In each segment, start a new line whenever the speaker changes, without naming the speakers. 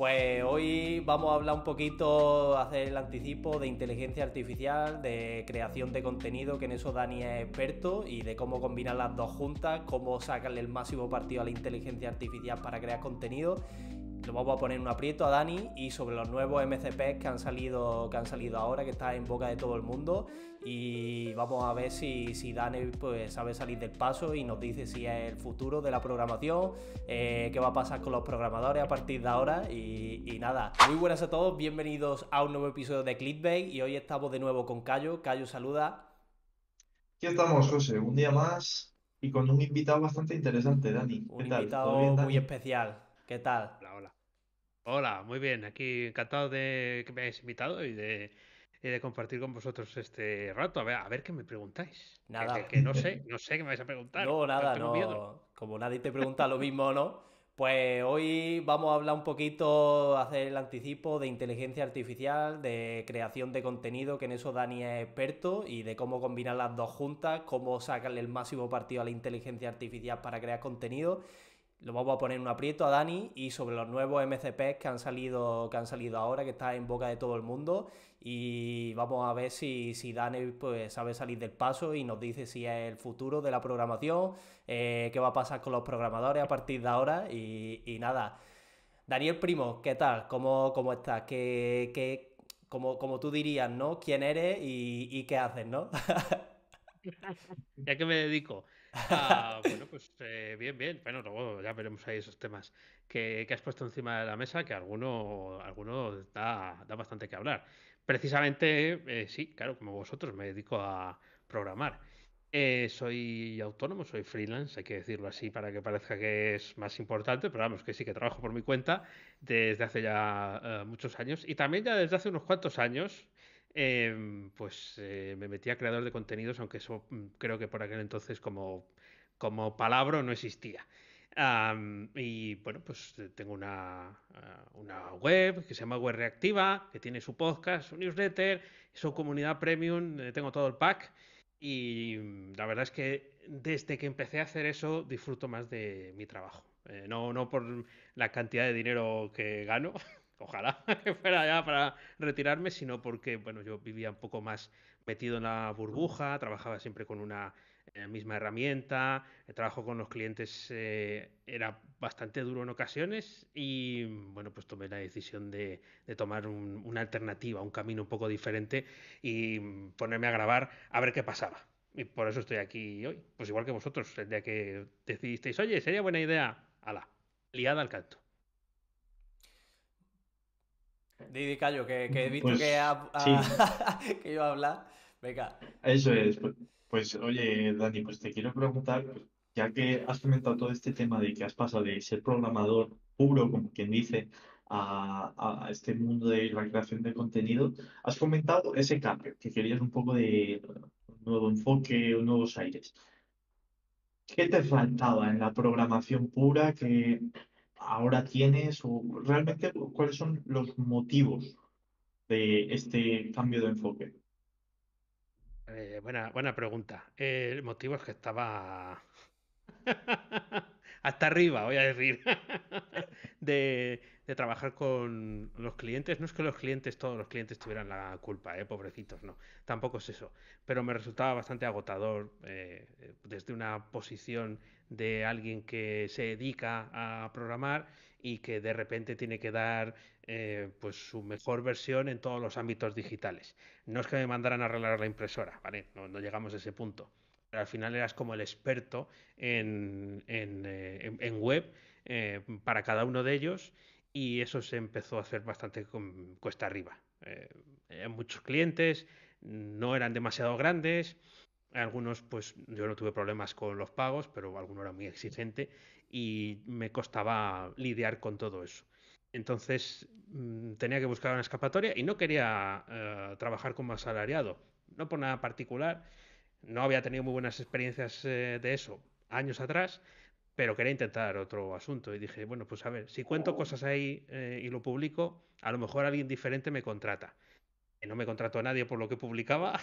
Pues hoy vamos a hablar un poquito, hacer el anticipo de inteligencia artificial, de creación de contenido, que en eso Dani es experto, y de cómo combinar las dos juntas, cómo sacarle el máximo partido a la inteligencia artificial para crear contenido. Lo vamos a poner en un aprieto a Dani y sobre los nuevos MCPs que han salido ahora, que está en boca de todo el mundo, y vamos a ver si Dani pues sabe salir del paso y nos dice si es el futuro de la programación, qué va a pasar con los programadores a partir de ahora y nada. Muy buenas a todos, bienvenidos a un nuevo episodio de Clickbait y hoy estamos de nuevo con Cayo. Cayo, saluda.
Aquí estamos, José, un día más y con un invitado bastante interesante, Dani.
Un
¿Qué tal? ¿Todo bien,
invitado muy
Dani?
especial. ¿Qué tal?
Hola, hola. Hola, muy bien. Aquí encantado de que me hayáis invitado y de compartir con vosotros este rato. A ver qué me preguntáis. Que,
Nada.
que, que no sé qué me vais a preguntar.
No, nada,
Tengo miedo.
no. Como nadie te pregunta lo mismo, ¿no? Pues hoy vamos a hablar un poquito, hacer el anticipo de inteligencia artificial, de creación de contenido, que en eso Dani es experto, y de cómo combinar las dos juntas, cómo sacarle el máximo partido a la inteligencia artificial para crear contenido. Lo vamos a poner en un aprieto a Dani y sobre los nuevos MCPs que han salido ahora, que está en boca de todo el mundo. Y vamos a ver si Dani pues, sabe salir del paso y nos dice si es el futuro de la programación, qué va a pasar con los programadores a partir de ahora. Y nada. Daniel Primo, ¿qué tal? ¿Cómo estás? Como tú dirías, ¿no? ¿Quién eres y qué haces, ¿no?
¿Ya que me dedico? Bueno, pues bien, bien. Bueno, luego ya veremos ahí esos temas que has puesto encima de la mesa, que alguno da bastante que hablar. Precisamente, sí, claro, como vosotros, me dedico a programar. Soy autónomo, soy freelance, hay que decirlo así para que parezca que es más importante, pero vamos, que sí que trabajo por mi cuenta desde hace ya muchos años y también ya desde hace unos cuantos años. Pues me metí a creador de contenidos, aunque eso creo que por aquel entonces como palabra no existía. Y bueno, pues tengo una web que se llama Web Reactiva, que tiene su podcast, su newsletter, su comunidad premium, tengo todo el pack. Y la verdad es que desde que empecé a hacer eso disfruto más de mi trabajo. No por la cantidad de dinero que gano, ojalá que fuera ya para retirarme, sino porque, bueno, yo vivía un poco más metido en la burbuja, trabajaba siempre con una misma herramienta, el trabajo con los clientes era bastante duro en ocasiones y, bueno, pues tomé la decisión de tomar una alternativa, un camino un poco diferente y ponerme a grabar a ver qué pasaba. Y por eso estoy aquí hoy. Pues igual que vosotros, el día que decidisteis, oye, sería buena idea, ala, liada al canto.
Didi Cayo, que he visto que,
Pues sí,
que iba a hablar. Venga.
eso es. Pues, oye, Dani, pues te quiero preguntar, pues, ya que has comentado todo este tema de que has pasado de ser programador puro, como quien dice, a este mundo de la creación de contenido, has comentado ese cambio, que querías un poco de un nuevo enfoque, nuevos aires. ¿Qué te faltaba en la programación pura que ahora tienes o realmente cuáles son los motivos de este cambio de enfoque?
Buena pregunta. El motivo es que estaba hasta arriba, voy a decir, de trabajar con los clientes. No es que todos los clientes tuvieran la culpa, pobrecitos, no. Tampoco es eso. Pero me resultaba bastante agotador desde una posición de alguien que se dedica a programar y que de repente tiene que dar pues su mejor versión en todos los ámbitos digitales. No es que me mandaran a arreglar la impresora, ¿vale? No llegamos a ese punto. Pero al final eras como el experto en web para cada uno de ellos y eso se empezó a hacer bastante cuesta arriba. Muchos clientes no eran demasiado grandes, algunos pues yo no tuve problemas con los pagos, pero alguno era muy exigente y me costaba lidiar con todo eso. Entonces tenía que buscar una escapatoria y no quería trabajar como asalariado, no por nada particular, no había tenido muy buenas experiencias de eso años atrás, pero quería intentar otro asunto y dije, bueno, pues a ver, si cuento cosas ahí y lo publico, a lo mejor alguien diferente me contrata. No me contrató a nadie por lo que publicaba,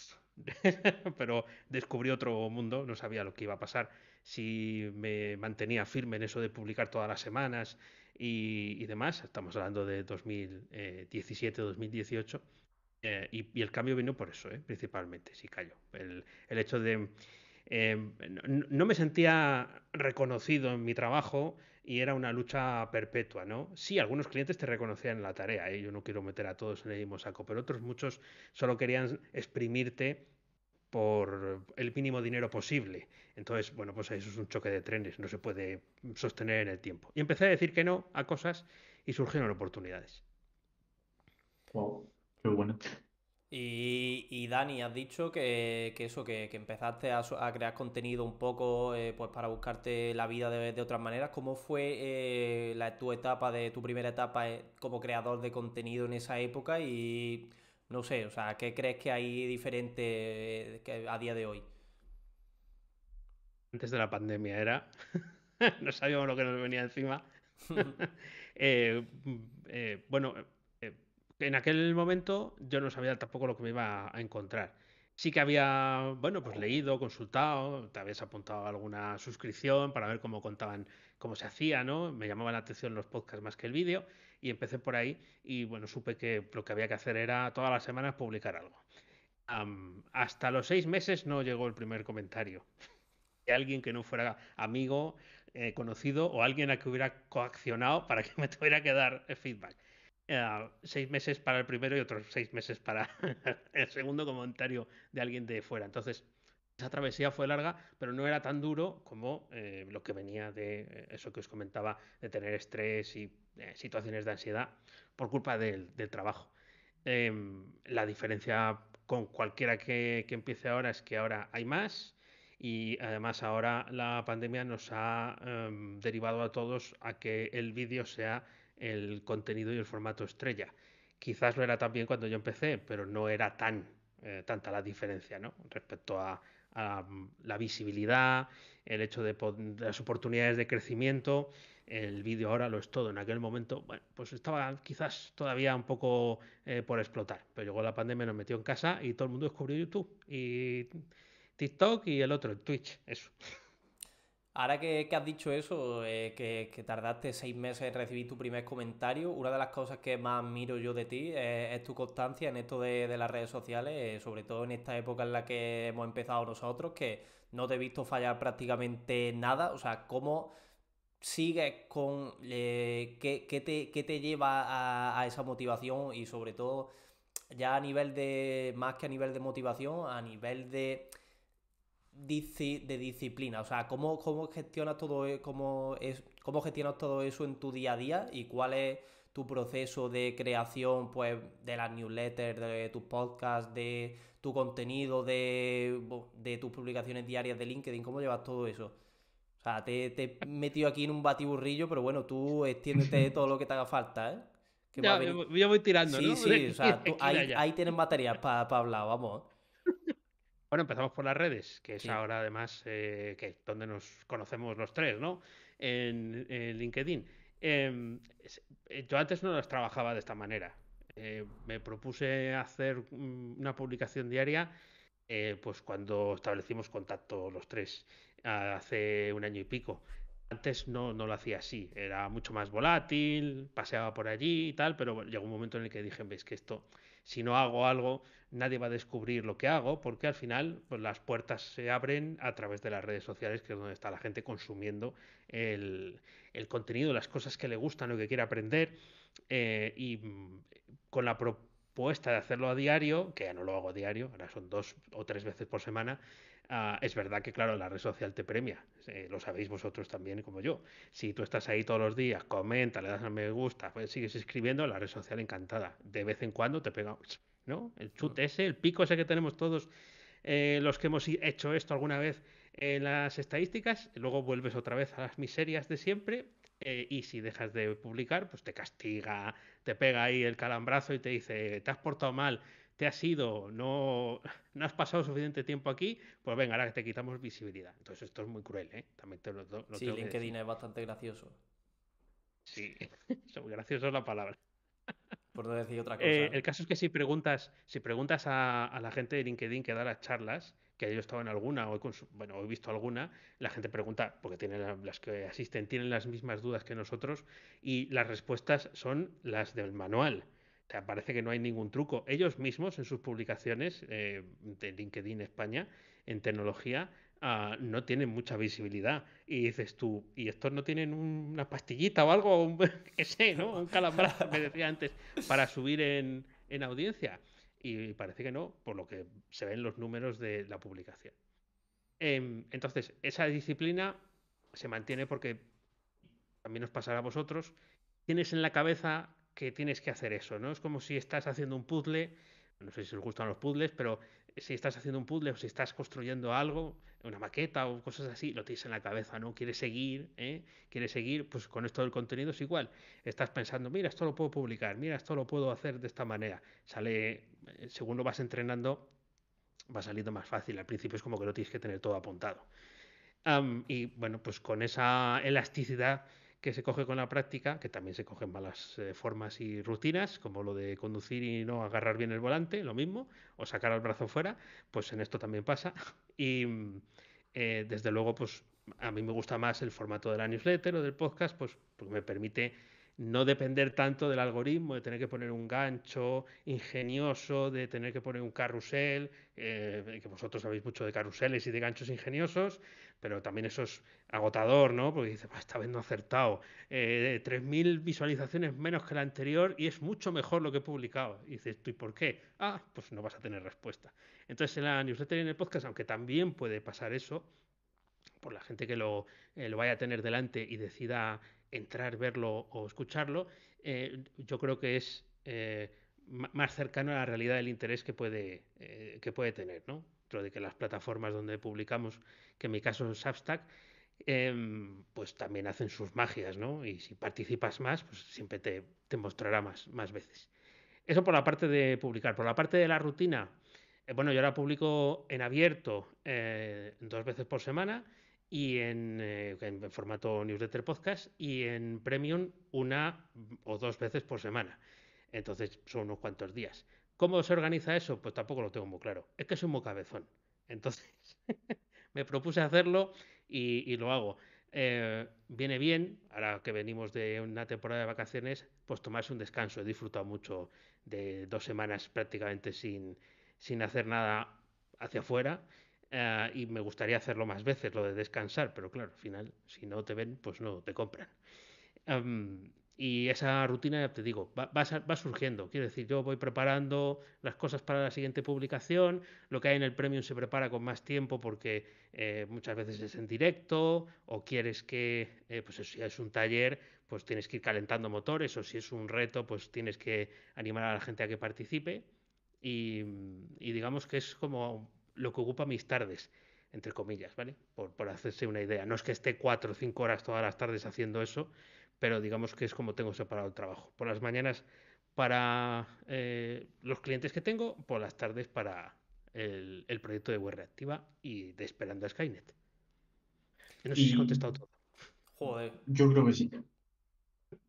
pero descubrí otro mundo, no sabía lo que iba a pasar si me mantenía firme en eso de publicar todas las semanas y demás. Estamos hablando de 2017, 2018. Y el cambio vino por eso, principalmente, sí, callo. El hecho de... no me sentía reconocido en mi trabajo y era una lucha perpetua, ¿no? Sí, algunos clientes te reconocían en la tarea, yo no quiero meter a todos en el mismo saco, pero otros muchos solo querían exprimirte por el mínimo dinero posible. Entonces, bueno, pues eso es un choque de trenes, no se puede sostener en el tiempo. Y empecé a decir que no a cosas y surgieron oportunidades.
Wow, qué bueno.
Y Dani, has dicho que eso, que empezaste a crear contenido un poco pues para buscarte la vida de otras maneras. ¿Cómo fue tu etapa, tu primera etapa como creador de contenido en esa época? Y no sé, o sea, ¿qué crees que hay diferente a día de hoy?
Antes de la pandemia era, no sabíamos lo que nos venía encima. Eh, bueno, eh, en aquel momento yo no sabía tampoco lo que me iba a encontrar. Sí que había, bueno, pues leído, consultado, te habías apuntado a alguna suscripción para ver cómo contaban, cómo se hacía, ¿no? Me llamaban la atención los podcasts más que el vídeo y empecé por ahí y bueno, supe que lo que había que hacer era todas las semanas publicar algo. Hasta los 6 meses no llegó el primer comentario de alguien que no fuera amigo, conocido o alguien a que hubiera coaccionado para que me tuviera que dar feedback. 6 meses para el primero y otros 6 meses para el segundo comentario de alguien de fuera. Entonces, esa travesía fue larga, pero no era tan duro como lo que venía de eso que os comentaba, de tener estrés y situaciones de ansiedad por culpa del trabajo. La diferencia con cualquiera que empiece ahora es que ahora hay más y además ahora la pandemia nos ha derivado a todos a que el vídeo sea el contenido y el formato estrella. Quizás lo era también cuando yo empecé, pero no era tanta la diferencia, ¿no? Respecto a la visibilidad, el hecho de las oportunidades de crecimiento. El vídeo ahora lo es todo. En aquel momento, bueno, pues estaba quizás todavía un poco por explotar. Pero llegó la pandemia, nos metió en casa y todo el mundo descubrió YouTube. Y TikTok y el otro, Twitch, eso.
Ahora que has dicho eso, que tardaste 6 meses en recibir tu primer comentario, una de las cosas que más miro yo de ti es tu constancia en esto de las redes sociales, sobre todo en esta época en la que hemos empezado nosotros, que no te he visto fallar prácticamente nada. O sea, ¿cómo sigues con... qué te lleva a esa motivación? Y sobre todo, ya a nivel de... más que a nivel de motivación, a nivel de disciplina. O sea, ¿cómo gestionas cómo gestionas todo eso en tu día a día? ¿Y cuál es tu proceso de creación, pues, de las newsletters, de tus podcasts, de tu contenido, de tus publicaciones diarias de LinkedIn? ¿Cómo llevas todo eso? O sea, te he metido aquí en un batiburrillo, pero bueno, tú extiéndete todo lo que te haga falta, ¿eh? Que va a
Ya,
venir.
yo voy tirando,
Sí,
¿no? De
sí, o
aquí,
sea,
de aquí y de allá.
ahí tienes material para hablar, vamos.
Bueno, empezamos por las redes, que es
Sí.
ahora además que donde nos conocemos los tres, ¿no? En LinkedIn. Yo antes no las trabajaba de esta manera. Me propuse hacer una publicación diaria, pues cuando establecimos contacto los tres, hace un año y pico. Antes no lo hacía así, era mucho más volátil, paseaba por allí y tal, pero bueno, llegó un momento en el que dije, ves que esto, si no hago algo, nadie va a descubrir lo que hago, porque al final pues, las puertas se abren a través de las redes sociales, que es donde está la gente consumiendo el, el contenido, las cosas que le gustan o que quiere aprender, y con la propuesta de hacerlo a diario, que ya no lo hago a diario, ahora son 2 o 3 veces por semana. Es verdad que, claro, la red social te premia, lo sabéis vosotros también como yo. Si tú estás ahí todos los días, comenta, le das a me gusta, pues sigues escribiendo, la red social encantada. De vez en cuando te pega, ¿no? El chute ese, el pico ese que tenemos todos los que hemos hecho esto alguna vez en las estadísticas, luego vuelves otra vez a las miserias de siempre. Y si dejas de publicar, pues te castiga, te pega ahí el calambrazo y te dice, te has portado mal, te has ido, no has pasado suficiente tiempo aquí, pues venga, ahora te quitamos visibilidad. Entonces esto es muy cruel, ¿eh? También lo
Sí,
tengo que
LinkedIn
decir.
es bastante gracioso.
Sí, es muy gracioso la palabra.
por no decir otra cosa.
El caso es que si preguntas a la gente de LinkedIn que da las charlas, que yo he estado en alguna, o he visto alguna, la gente pregunta, porque las que asisten tienen las mismas dudas que nosotros, y las respuestas son las del manual. O sea, parece que no hay ningún truco. Ellos mismos en sus publicaciones de LinkedIn España en tecnología no tienen mucha visibilidad. Y dices tú, ¿y estos no tienen una pastillita o algo? Qué sé, ¿no? Un calambrazo, me decía antes, para subir en audiencia. Y parece que no, por lo que se ven los números de la publicación. Entonces, esa disciplina se mantiene porque también os pasará a vosotros. Tienes en la cabeza que tienes que hacer eso, ¿no? Es como si estás haciendo un puzzle, no sé si os gustan los puzzles, pero si estás haciendo un puzzle o si estás construyendo algo, una maqueta o cosas así, lo tienes en la cabeza, ¿no? Quieres seguir, ¿eh? Quieres seguir, pues con esto del contenido es igual. Estás pensando, mira, esto lo puedo publicar, mira, esto lo puedo hacer de esta manera. Sale, según lo vas entrenando, va saliendo más fácil. Al principio es como que lo tienes que tener todo apuntado. Y bueno, pues con esa elasticidad que se coge con la práctica, que también se cogen malas formas y rutinas, como lo de conducir y no agarrar bien el volante, lo mismo, o sacar el brazo fuera, pues en esto también pasa. Y desde luego, pues a mí me gusta más el formato de la newsletter o del podcast, pues porque me permite no depender tanto del algoritmo, de tener que poner un gancho ingenioso, de tener que poner un carrusel, que vosotros sabéis mucho de carruseles y de ganchos ingeniosos, pero también eso es agotador, ¿no? Porque dices, esta vez no he acertado. 3.000 visualizaciones menos que la anterior y es mucho mejor lo que he publicado. Y dices, ¿tú y por qué? Ah, pues no vas a tener respuesta. Entonces en la newsletter y en el podcast, aunque también puede pasar eso, por la gente que lo vaya a tener delante y decida entrar, verlo o escucharlo, yo creo que es más cercano a la realidad del interés que puede tener, ¿no? Dentro de que las plataformas donde publicamos, que en mi caso es Substack, pues también hacen sus magias, ¿no? Y si participas más, pues siempre te mostrará más veces. Eso por la parte de publicar. Por la parte de la rutina, bueno, yo ahora publico en abierto 2 veces por semana y en formato newsletter podcast y en premium 1 o 2 veces por semana. Entonces son unos cuantos días. ¿Cómo se organiza eso? Pues tampoco lo tengo muy claro. Es que soy muy cabezón. Entonces me propuse hacerlo y lo hago. Viene bien, ahora que venimos de una temporada de vacaciones, pues tomarse un descanso. He disfrutado mucho de 2 semanas prácticamente sin hacer nada hacia afuera. Y me gustaría hacerlo más veces, lo de descansar, pero claro, al final, si no te ven, pues no te compran. Y esa rutina, ya te digo, va surgiendo. Quiero decir, yo voy preparando las cosas para la siguiente publicación. Lo que hay en el Premium se prepara con más tiempo porque muchas veces es en directo o quieres que, pues si es un taller, pues tienes que ir calentando motores o si es un reto, pues tienes que animar a la gente a que participe. Y digamos que es como lo que ocupa mis tardes, entre comillas, ¿vale? Por hacerse una idea. No es que esté 4 o 5 horas todas las tardes haciendo eso, pero digamos que es como tengo separado el trabajo. Por las mañanas para los clientes que tengo, por las tardes para el proyecto de web reactiva y de Esperando a Skynet. No sé si he
Y
contestado todo.
Joder.
yo creo que sí.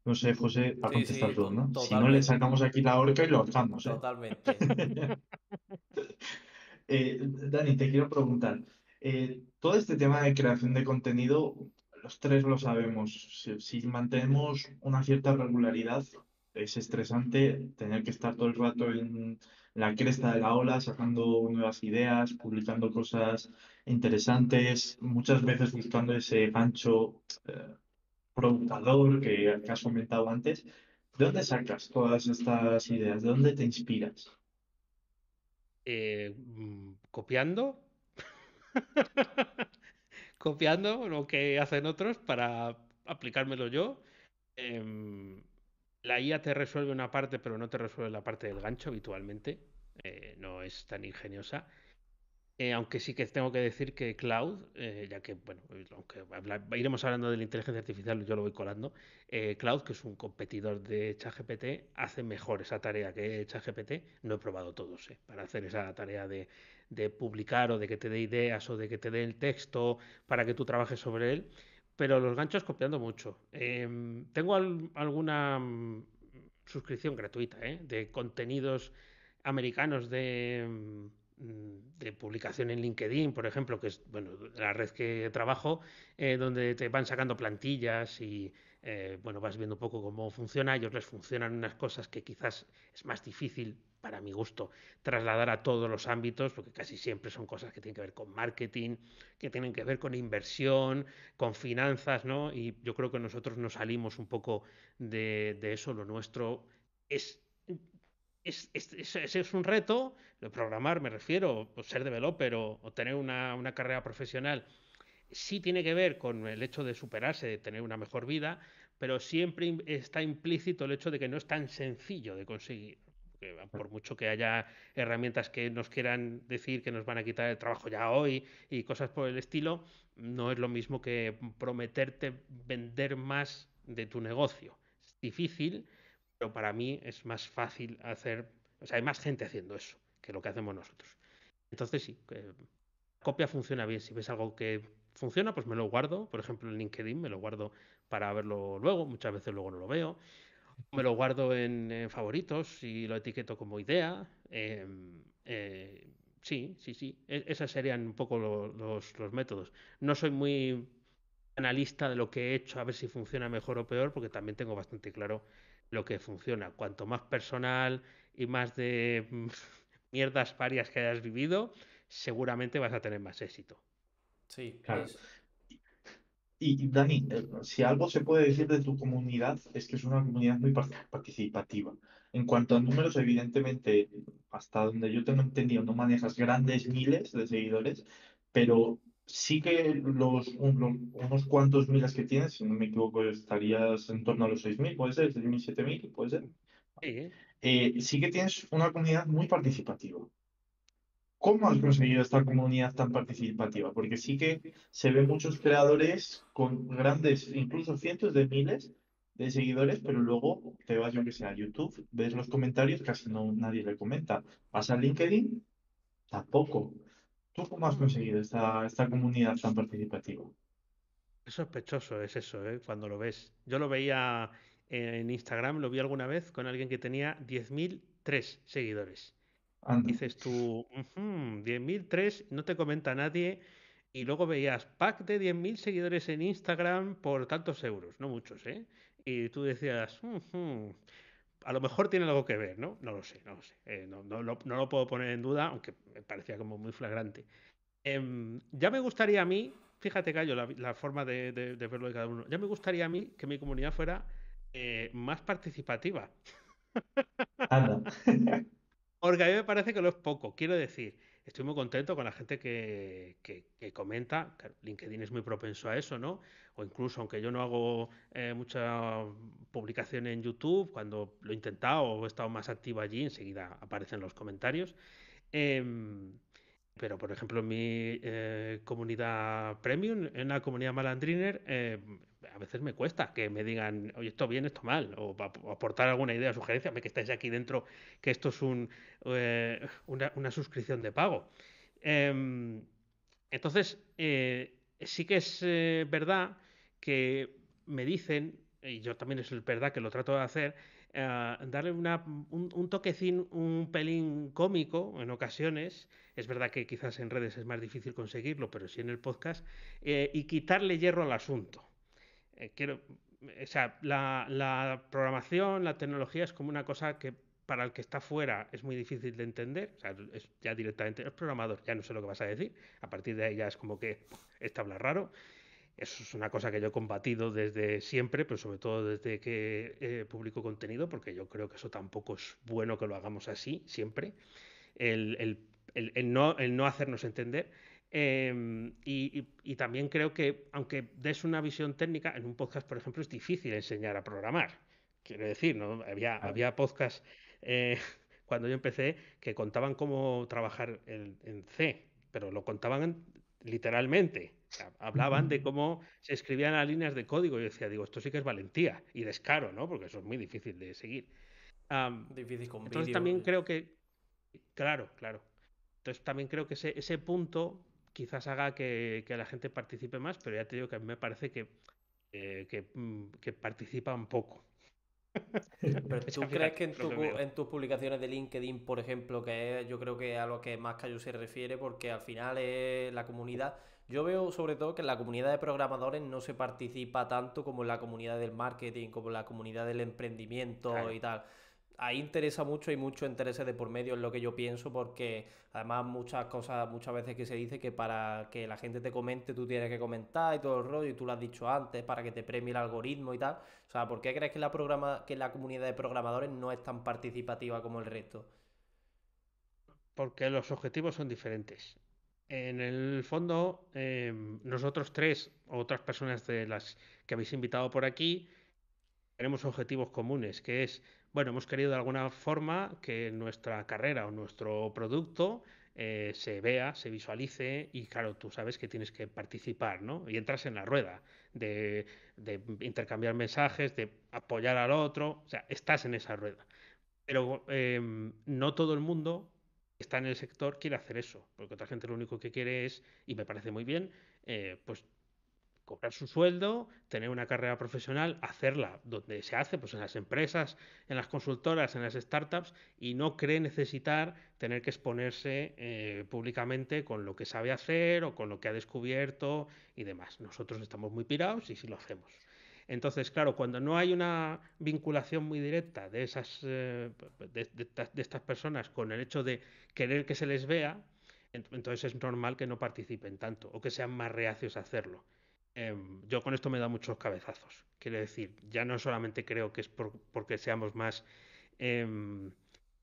No sé, José, va a
Sí,
contestar
sí,
todo, ¿no? Si no, le
totalmente.
sacamos aquí la horca y lo ahorcamos, ¿eh?
Totalmente.
Dani, te quiero preguntar, todo este tema de creación de contenido, los tres lo sabemos. Si mantenemos una cierta regularidad, es estresante tener que estar todo el rato en la cresta de la ola, sacando nuevas ideas, publicando cosas interesantes, muchas veces buscando ese gancho provocador que has comentado antes. ¿De dónde sacas todas estas ideas? ¿De dónde te inspiras?
Copiando, copiando lo que hacen otros para aplicármelo yo. Em, la IA te resuelve una parte, pero no te resuelve la parte del gancho habitualmente. No es tan ingeniosa. Aunque sí que tengo que decir que Cloud, ya que, bueno, aunque iremos hablando de la inteligencia artificial, yo lo voy colando, Cloud, que es un competidor de ChatGPT, hace mejor esa tarea que ChatGPT. No he probado todos, para hacer esa tarea de publicar o de que te dé ideas o de que te dé el texto para que tú trabajes sobre él, pero los ganchos copiando mucho. Tengo alguna suscripción gratuita, de contenidos americanos de publicación en LinkedIn, por ejemplo, que es bueno, la red que trabajo, donde te van sacando plantillas y bueno, vas viendo un poco cómo funciona. A ellos les funcionan unas cosas que quizás es más difícil, para mi gusto, trasladar a todos los ámbitos, porque casi siempre son cosas que tienen que ver con marketing, que tienen que ver con inversión, con finanzas, ¿no? Y yo creo que nosotros nos salimos un poco de eso. Lo nuestro es ese es un reto, de programar me refiero, o ser developer o tener una carrera profesional, sí tiene que ver con el hecho de superarse, de tener una mejor vida, pero siempre está implícito el hecho de que no es tan sencillo de conseguir. Porque por mucho que haya herramientas que nos quieran decir que nos van a quitar el trabajo ya hoy y cosas por el estilo, no es lo mismo que prometerte vender más de tu negocio. Es difícil, pero para mí es más fácil hacer, o sea, hay más gente haciendo eso que lo que hacemos nosotros. Entonces sí, copia funciona bien. Si ves algo que funciona, pues me lo guardo. Por ejemplo, en LinkedIn me lo guardo para verlo luego. Muchas veces luego no lo veo. Me lo guardo en favoritos y lo etiqueto como idea. Sí, sí, sí. Esas serían un poco los métodos. No soy muy analista de lo que he hecho a ver si funciona mejor o peor, porque también tengo bastante claro lo que funciona. Cuanto más personal y más de mierdas varias que hayas vivido, seguramente vas a tener más éxito.
Sí,
Claro.
es...
Y Dani, si algo se puede decir de tu comunidad es que es una comunidad muy participativa. En cuanto a números, evidentemente, hasta donde yo tengo entendido, no manejas grandes miles de seguidores, pero sí que unos cuantos miles que tienes, si no me equivoco, estarías en torno a los 6.000, puede ser, 6.000, 7.000, puede ser.
Sí,
Sí que tienes una comunidad muy participativa. ¿Cómo has conseguido esta comunidad tan participativa? Porque sí que se ven muchos creadores con grandes, incluso cientos de miles de seguidores, pero luego te vas, yo que sé, a YouTube, ves los comentarios, casi no nadie le comenta. Vas a LinkedIn, tampoco. ¿Tú cómo has conseguido esta comunidad tan participativa?
es sospechoso es eso, ¿eh? Cuando lo ves. Yo lo veía en Instagram, lo vi alguna vez con alguien que tenía 10.003 seguidores.
Anda.
Dices tú, 10.003, no te comenta nadie. Y luego veías pack de 10.000 seguidores en Instagram por tantos euros, no muchos, ¿eh? Y tú decías, a lo mejor tiene algo que ver, ¿no? No lo sé, no lo sé. No lo puedo poner en duda, aunque me parecía como muy flagrante. Ya me gustaría a mí, fíjate, Cayo, la forma de verlo de cada uno, ya me gustaría a mí que mi comunidad fuera más participativa.
Anda.
Porque a mí me parece que lo es poco. Quiero decir, estoy muy contento con la gente que comenta. Claro, LinkedIn es muy propenso a eso, ¿no? O incluso, aunque yo no hago mucha publicación en YouTube, cuando lo he intentado o he estado más activo allí, enseguida aparecen los comentarios. Em, pero, por ejemplo, en mi comunidad premium, en la comunidad malandriner, a veces me cuesta que me digan, oye, esto bien, esto mal, o aportar alguna idea, sugerencia, que estáis aquí dentro, que esto es una suscripción de pago. Em, entonces, sí que es verdad que me dicen, y yo también es verdad que lo trato de hacer, darle un toquecín, un pelín cómico en ocasiones. Es verdad que quizás en redes es más difícil conseguirlo, pero sí en el podcast, y quitarle hierro al asunto. Quiero, o sea, la programación, la tecnología es como una cosa que para el que está fuera es muy difícil de entender. O sea, es ya directamente, es programador, ya no sé lo que vas a decir. A partir de ahí ya es como que este habla raro. Eso es una cosa que yo he combatido desde siempre, pero sobre todo desde que publico contenido, porque yo creo que eso tampoco es bueno que lo hagamos así, siempre. El, el- el no hacernos entender. Y también creo que, aunque des una visión técnica, en un podcast, por ejemplo, es difícil enseñar a programar. Quiero decir, ¿no? Había podcasts cuando yo empecé que contaban cómo trabajar en C, pero lo contaban literalmente. O sea, hablaban de cómo se escribían las líneas de código. Y yo decía, digo, esto sí que es valentía y descaro, ¿no? Porque eso es muy difícil de seguir. Am,
Difícil con
entonces
vídeo.
también creo que, claro, claro. Entonces también creo que ese punto quizás haga que la gente participe más, pero ya te digo que a mí me parece que participa un poco.
Pero
Esa,
¿tú crees
fíjate,
que
es lo que veo.
en tus publicaciones de LinkedIn, por ejemplo, que es, yo creo que a lo que más Cayu se refiere, porque al final es la comunidad, yo veo sobre todo que en la comunidad de programadores no se participa tanto como en la comunidad del marketing, como en la comunidad del emprendimiento
Claro.
y tal. Ahí interesa mucho, hay mucho interés de por medio en lo que yo pienso, porque además muchas cosas, muchas veces que se dice que para que la gente te comente, tú tienes que comentar y todo el rollo, y tú lo has dicho antes, para que te premie el algoritmo y tal. O sea, ¿por qué crees que que la comunidad de programadores no es tan participativa como el resto?
Porque los objetivos son diferentes. En el fondo, nosotros tres, o otras personas de las que habéis invitado por aquí, tenemos objetivos comunes, que es, bueno, hemos querido de alguna forma que nuestra carrera o nuestro producto se vea, se visualice y claro, tú sabes que tienes que participar, ¿no? Y entras en la rueda de intercambiar mensajes, de apoyar al otro, o sea, estás en esa rueda. Pero no todo el mundo que está en el sector quiere hacer eso, porque otra gente lo único que quiere es, y me parece muy bien, pues cobrar su sueldo, tener una carrera profesional, hacerla donde se hace, pues en las empresas, en las consultoras, en las startups, y no cree necesitar tener que exponerse públicamente con lo que sabe hacer o con lo que ha descubierto y demás. Nosotros estamos muy pirados y sí lo hacemos. Entonces, claro, cuando no hay una vinculación muy directa de de estas personas con el hecho de querer que se les vea, entonces es normal que no participen tanto o que sean más reacios a hacerlo. Yo con esto me da muchos cabezazos. Quiero decir, ya no solamente creo que es porque seamos más, em,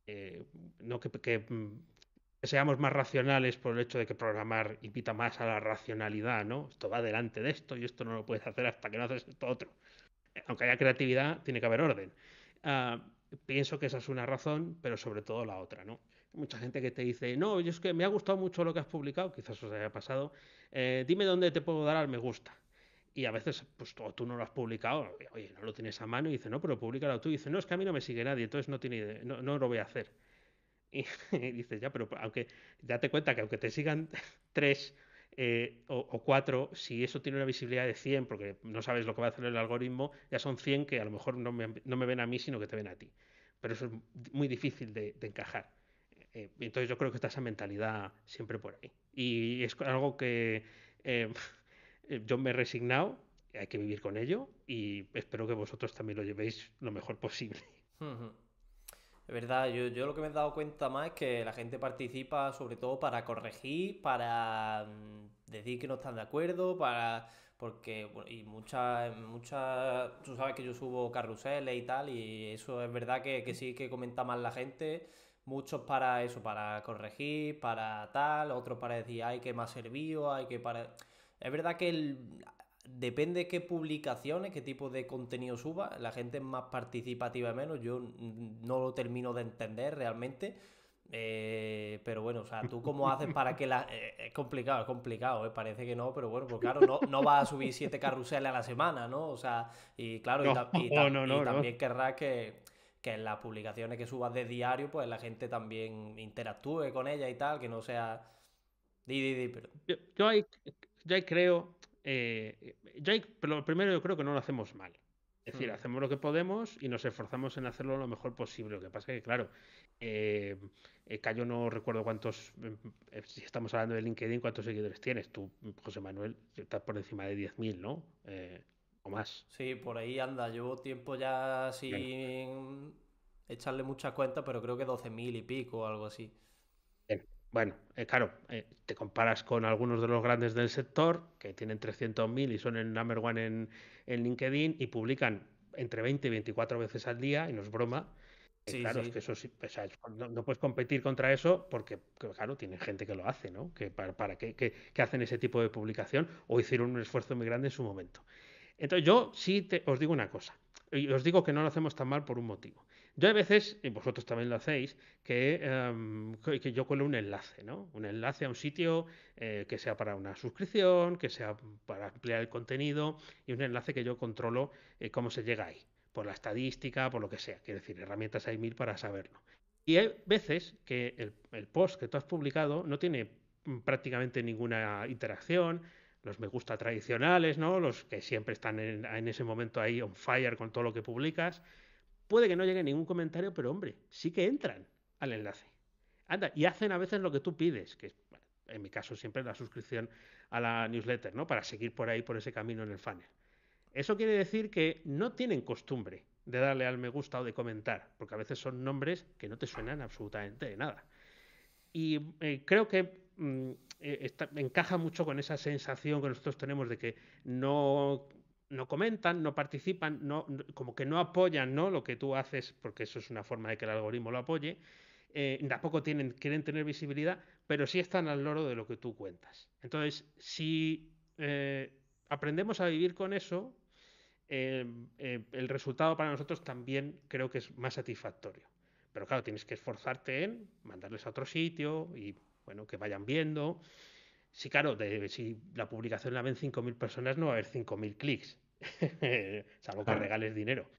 eh, no que seamos más racionales por el hecho de que programar invita más a la racionalidad, ¿no? Esto va delante de esto y esto no lo puedes hacer hasta que no haces esto otro. Aunque haya creatividad, tiene que haber orden. Ah, pienso que esa es una razón, pero sobre todo la otra, ¿no? Mucha gente que te dice, no, yo es que me ha gustado mucho lo que has publicado, quizás os haya pasado, dime dónde te puedo dar al me gusta. Y a veces, pues tú no lo has publicado, oye, no lo tienes a mano y dice, no, pero públicalo tú. Y dice, no, es que a mí no me sigue nadie, entonces no tiene no, no lo voy a hacer. Y, y dices, ya, pero aunque date cuenta que aunque te sigan tres o cuatro, si eso tiene una visibilidad de 100 porque no sabes lo que va a hacer el algoritmo, ya son 100 que a lo mejor no me ven a mí, sino que te ven a ti. Pero eso es muy difícil de encajar. Entonces yo creo que está esa mentalidad siempre por ahí. Y es algo que eh, yo me he resignado, hay que vivir con ello y espero que vosotros también lo llevéis lo mejor posible.
Es verdad, yo lo que me he dado cuenta más es que la gente participa sobre todo para corregir, para decir que no están de acuerdo, para porque bueno, y muchas, tú sabes que yo subo carruseles y tal, y eso es verdad que sí que comenta más la gente, muchos para eso, para corregir, para tal, otros para decir, hay que más servido, hay que para... Es verdad que depende de qué publicaciones, qué tipo de contenido suba, la gente es más participativa o menos, yo no lo termino de entender realmente. Pero bueno, o sea, ¿tú cómo haces para que la... es complicado, parece que no, pero bueno, pues claro, no vas a subir 7 carruseles a la semana, ¿no? O sea, y claro,
No, no,
y
no, no.
también querrás que en las publicaciones que subas de diario, pues la gente también interactúe con ella y tal, que no sea... pero...
Yo ahí, yo ahí creo, pero lo primero yo creo que no lo hacemos mal. Es decir,
Hmm.
hacemos lo que podemos y nos esforzamos en hacerlo lo mejor posible. Lo que pasa es que, claro, eh, Cayo no recuerdo cuántos, si estamos hablando de LinkedIn, cuántos seguidores tienes. Tú, José Manuel, estás por encima de 10.000, ¿no? O más.
Sí, por ahí anda. Llevo tiempo ya
Bueno,
sin echarle muchas cuentas, pero creo que 12.000 y pico o algo así.
bien. Bueno, claro, te comparas con algunos de los grandes del sector que tienen 300.000 y son el number one en LinkedIn y publican entre 20 y 24 veces al día, y no es broma.
Sí,
Claro, es
sí.
que eso sí, o sea, no puedes competir contra eso porque, claro, tienen gente que lo hace, ¿no? Que para que hacen ese tipo de publicación o hicieron un esfuerzo muy grande en su momento. Entonces, yo sí os digo una cosa, y os digo que no lo hacemos tan mal por un motivo. Yo hay veces, y vosotros también lo hacéis, que yo cuelo un enlace, ¿no? Un enlace a un sitio que sea para una suscripción, que sea para ampliar el contenido, y un enlace que yo controlo cómo se llega ahí, por la estadística, por lo que sea. Quiero decir, herramientas hay mil para saberlo. Y hay veces que el post que tú has publicado no tiene prácticamente ninguna interacción, los me gusta tradicionales, ¿no? Los que siempre están en ese momento ahí on fire con todo lo que publicas, puede que no llegue ningún comentario, pero hombre, sí que entran al enlace. Anda, y hacen a veces lo que tú pides, que es, bueno, en mi caso siempre la suscripción a la newsletter, ¿no? Para seguir por ahí, por ese camino en el funnel. Eso quiere decir que no tienen costumbre de darle al me gusta o de comentar, porque a veces son nombres que no te suenan absolutamente de nada. Y creo que encaja mucho con esa sensación que nosotros tenemos de que no, no comentan, no participan, como que no apoyan, ¿no? Lo que tú haces, porque eso es una forma de que el algoritmo lo apoye. Tampoco quieren tener visibilidad, pero sí están al loro de lo que tú cuentas. Entonces, si aprendemos a vivir con eso, el resultado para nosotros también creo que es más satisfactorio. Pero claro, tienes que esforzarte en mandarles a otro sitio y bueno, que vayan viendo. Sí, claro, si la publicación la ven 5.000 personas, no va a haber 5.000 clics, salvo que
Claro.
regales dinero.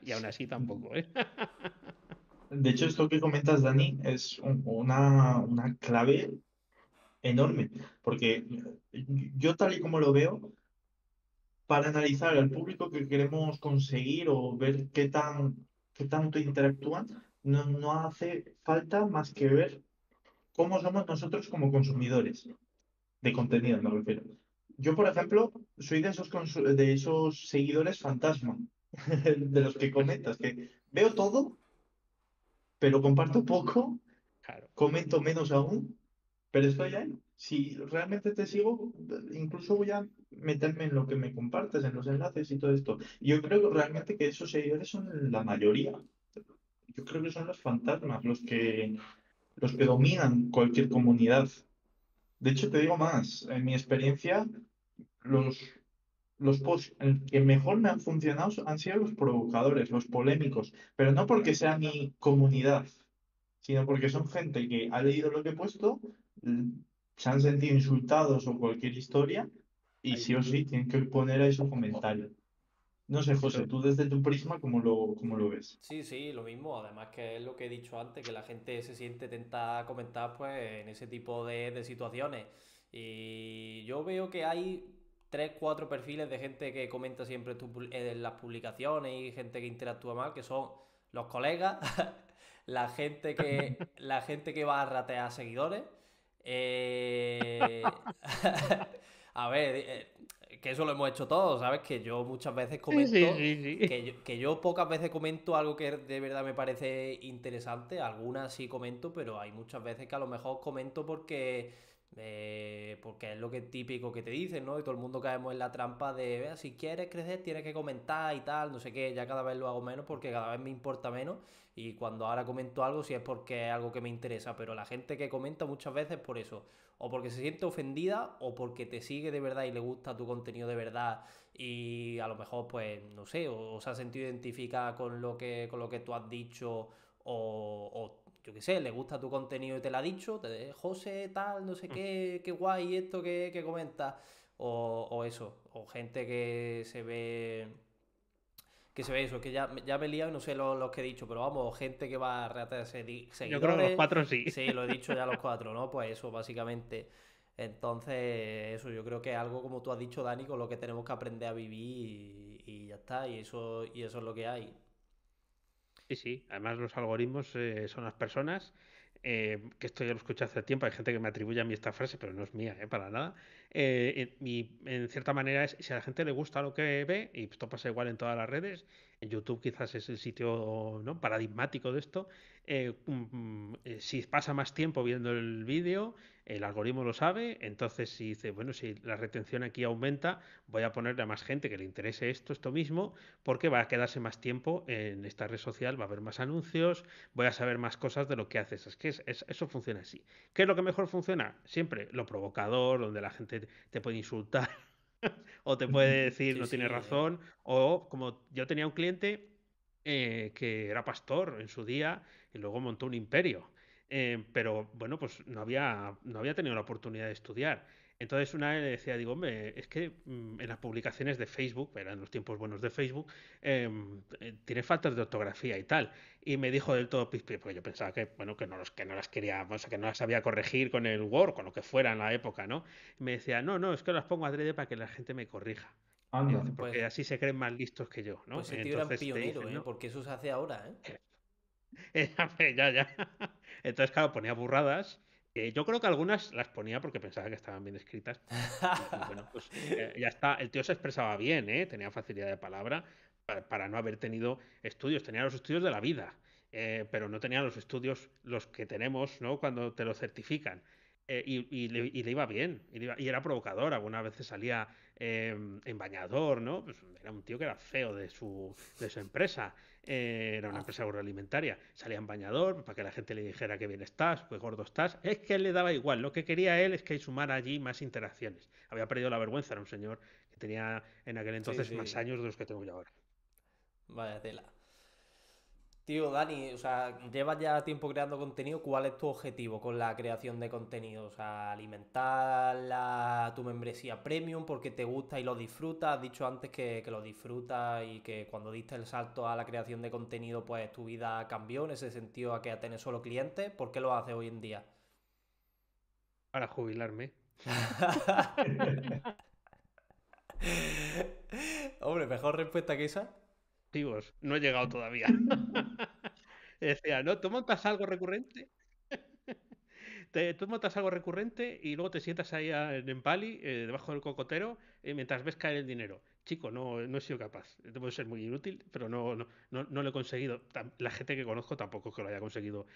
Y aún así tampoco, ¿eh?
De hecho, esto que comentas, Dani, es una clave enorme, porque yo tal y como lo veo, para analizar al público que queremos conseguir o ver qué tanto interactúan, no hace falta más que ver cómo somos nosotros como consumidores de contenido, me refiero. Yo, por ejemplo, soy de esos seguidores fantasma, de los que comentas, que veo todo, pero comparto poco,
Claro.
comento menos aún, pero estoy ahí. Si realmente te sigo, incluso voy a meterme en lo que me compartes, en los enlaces y todo esto. Y yo creo que realmente que esos seguidores son la mayoría. Yo creo que son los fantasmas los que dominan cualquier comunidad. De hecho, te digo más, en mi experiencia, los, los posts que mejor me han funcionado han sido los provocadores, los polémicos, pero no porque sea mi comunidad, sino porque son gente que ha leído lo que he puesto, mm, se han sentido insultados o cualquier historia, y
Ahí
sí o
está.
sí tienen que poner ahí su comentario. No sé, José,
Eso,
tú desde tu prisma, ¿cómo lo ves?
Sí, sí, lo mismo. Además que es lo que he dicho antes, que la gente se siente tentada a comentar pues en ese tipo de situaciones. Y yo veo que hay tres, cuatro perfiles de gente que comenta siempre en las publicaciones y gente que interactúa mal, que son los colegas, la gente que va a ratear seguidores. eh, a ver, que eso lo hemos hecho todos, ¿sabes? Que yo muchas veces
sí, sí,
comento
sí, sí.
que yo pocas veces comento algo que de verdad me parece interesante, algunas sí comento, pero hay muchas veces que a lo mejor comento porque es lo que típico que te dicen, ¿no? Y todo el mundo caemos en la trampa de, "Vea, si quieres crecer tienes que comentar y tal, no sé qué, ya cada vez lo hago menos porque cada vez me importa menos y cuando ahora comento algo sí es porque es algo que me interesa, pero la gente que comenta muchas veces por eso, o porque se siente ofendida o porque te sigue de verdad y le gusta tu contenido de verdad y a lo mejor, pues, no sé, o se ha sentido identificada con lo que tú has dicho, o yo qué sé, le gusta tu contenido y te lo ha dicho, José, tal, no sé qué guay esto que comentas, o eso, o gente que se ve eso, que ya me he liado y no sé los que he dicho, pero vamos, gente que va a retar
Yo creo que los
seguidores,
cuatro sí.
sí, lo he dicho ya los cuatro, ¿no? Pues eso, básicamente. Entonces, eso yo creo que es algo, como tú has dicho, Dani, con lo que tenemos que aprender a vivir y ya está, y eso es lo que hay.
Sí, sí. Además, los algoritmos son las personas. Que esto ya lo escuché hace tiempo. Hay gente que me atribuye a mí esta frase, pero no es mía, para nada. Y en cierta manera, si a la gente le gusta lo que ve, y esto pasa igual en todas las redes, en YouTube quizás es el sitio, ¿no?, paradigmático de esto. Si pasa más tiempo viendo el vídeo, el algoritmo lo sabe. Entonces, si dice, bueno, si la retención aquí aumenta, voy a ponerle a más gente que le interese esto mismo porque va a quedarse más tiempo en esta red social, va a haber más anuncios, voy a saber más cosas de lo que haces. Es que eso funciona así. ¿Qué es lo que mejor funciona? Siempre lo provocador, donde la gente te puede insultar o te puede decir
Sí,
no tiene
sí,
razón, o como yo tenía un cliente que era pastor en su día y luego montó un imperio. Pero bueno, pues no había tenido la oportunidad de estudiar. Entonces una vez le decía, digo, hombre, es que en las publicaciones de Facebook, eran los tiempos buenos de Facebook, tiene faltas de ortografía y tal. Y me dijo del todo pispí, porque yo pensaba que, bueno, que no las quería, o sea, que no las sabía corregir con el Word, con lo que fuera en la época, ¿no? Y me decía, no, no, es que las pongo adrede para que la gente me corrija.
Anda.
Dice, porque
Pues,
así se creen más listos que yo, ¿no?
pues ese tío era un
Entonces te
pionero,
dicen, no.
porque eso se hace ahora,
Ya, ya. Entonces, claro, ponía burradas. Yo creo que algunas las ponía porque pensaba que estaban bien escritas. Y bueno, pues ya está. El tío se expresaba bien, ¿eh? Tenía facilidad de palabra para no haber tenido estudios. Tenía los estudios de la vida, pero no tenía los estudios los que tenemos, ¿no? Cuando te lo certifican. Y le iba bien, y era provocador. Algunas veces salía en bañador, ¿no? Pues era un tío que era feo de su empresa. Era una empresa agroalimentaria. Salía en bañador para que la gente le dijera que bien estás, que gordo estás. Es que él le daba igual. Lo que quería él es que sumara allí más interacciones. Había perdido la vergüenza. Era un señor que tenía en aquel
Sí,
entonces más
sí.
años de los que tengo yo ahora.
Vaya tela. Tío, Dani, o sea, llevas ya tiempo creando contenido. ¿Cuál es tu objetivo con la creación de contenido? O sea, alimentar tu membresía premium porque te gusta y lo disfrutas. Has dicho antes que lo disfrutas y que cuando diste el salto a la creación de contenido, pues tu vida cambió en ese sentido a que a tener solo clientes. ¿Por qué lo haces hoy en día?
Para jubilarme.
Hombre, mejor respuesta que esa.
Activos, no he llegado todavía. Decía, ¿no? ¿Tú montas algo recurrente? Tú montas algo recurrente y luego te sientas ahí en Bali, debajo del cocotero, mientras ves caer el dinero. Chico, no he sido capaz. Debo ser muy inútil, pero no lo he conseguido. La gente que conozco tampoco es que lo haya conseguido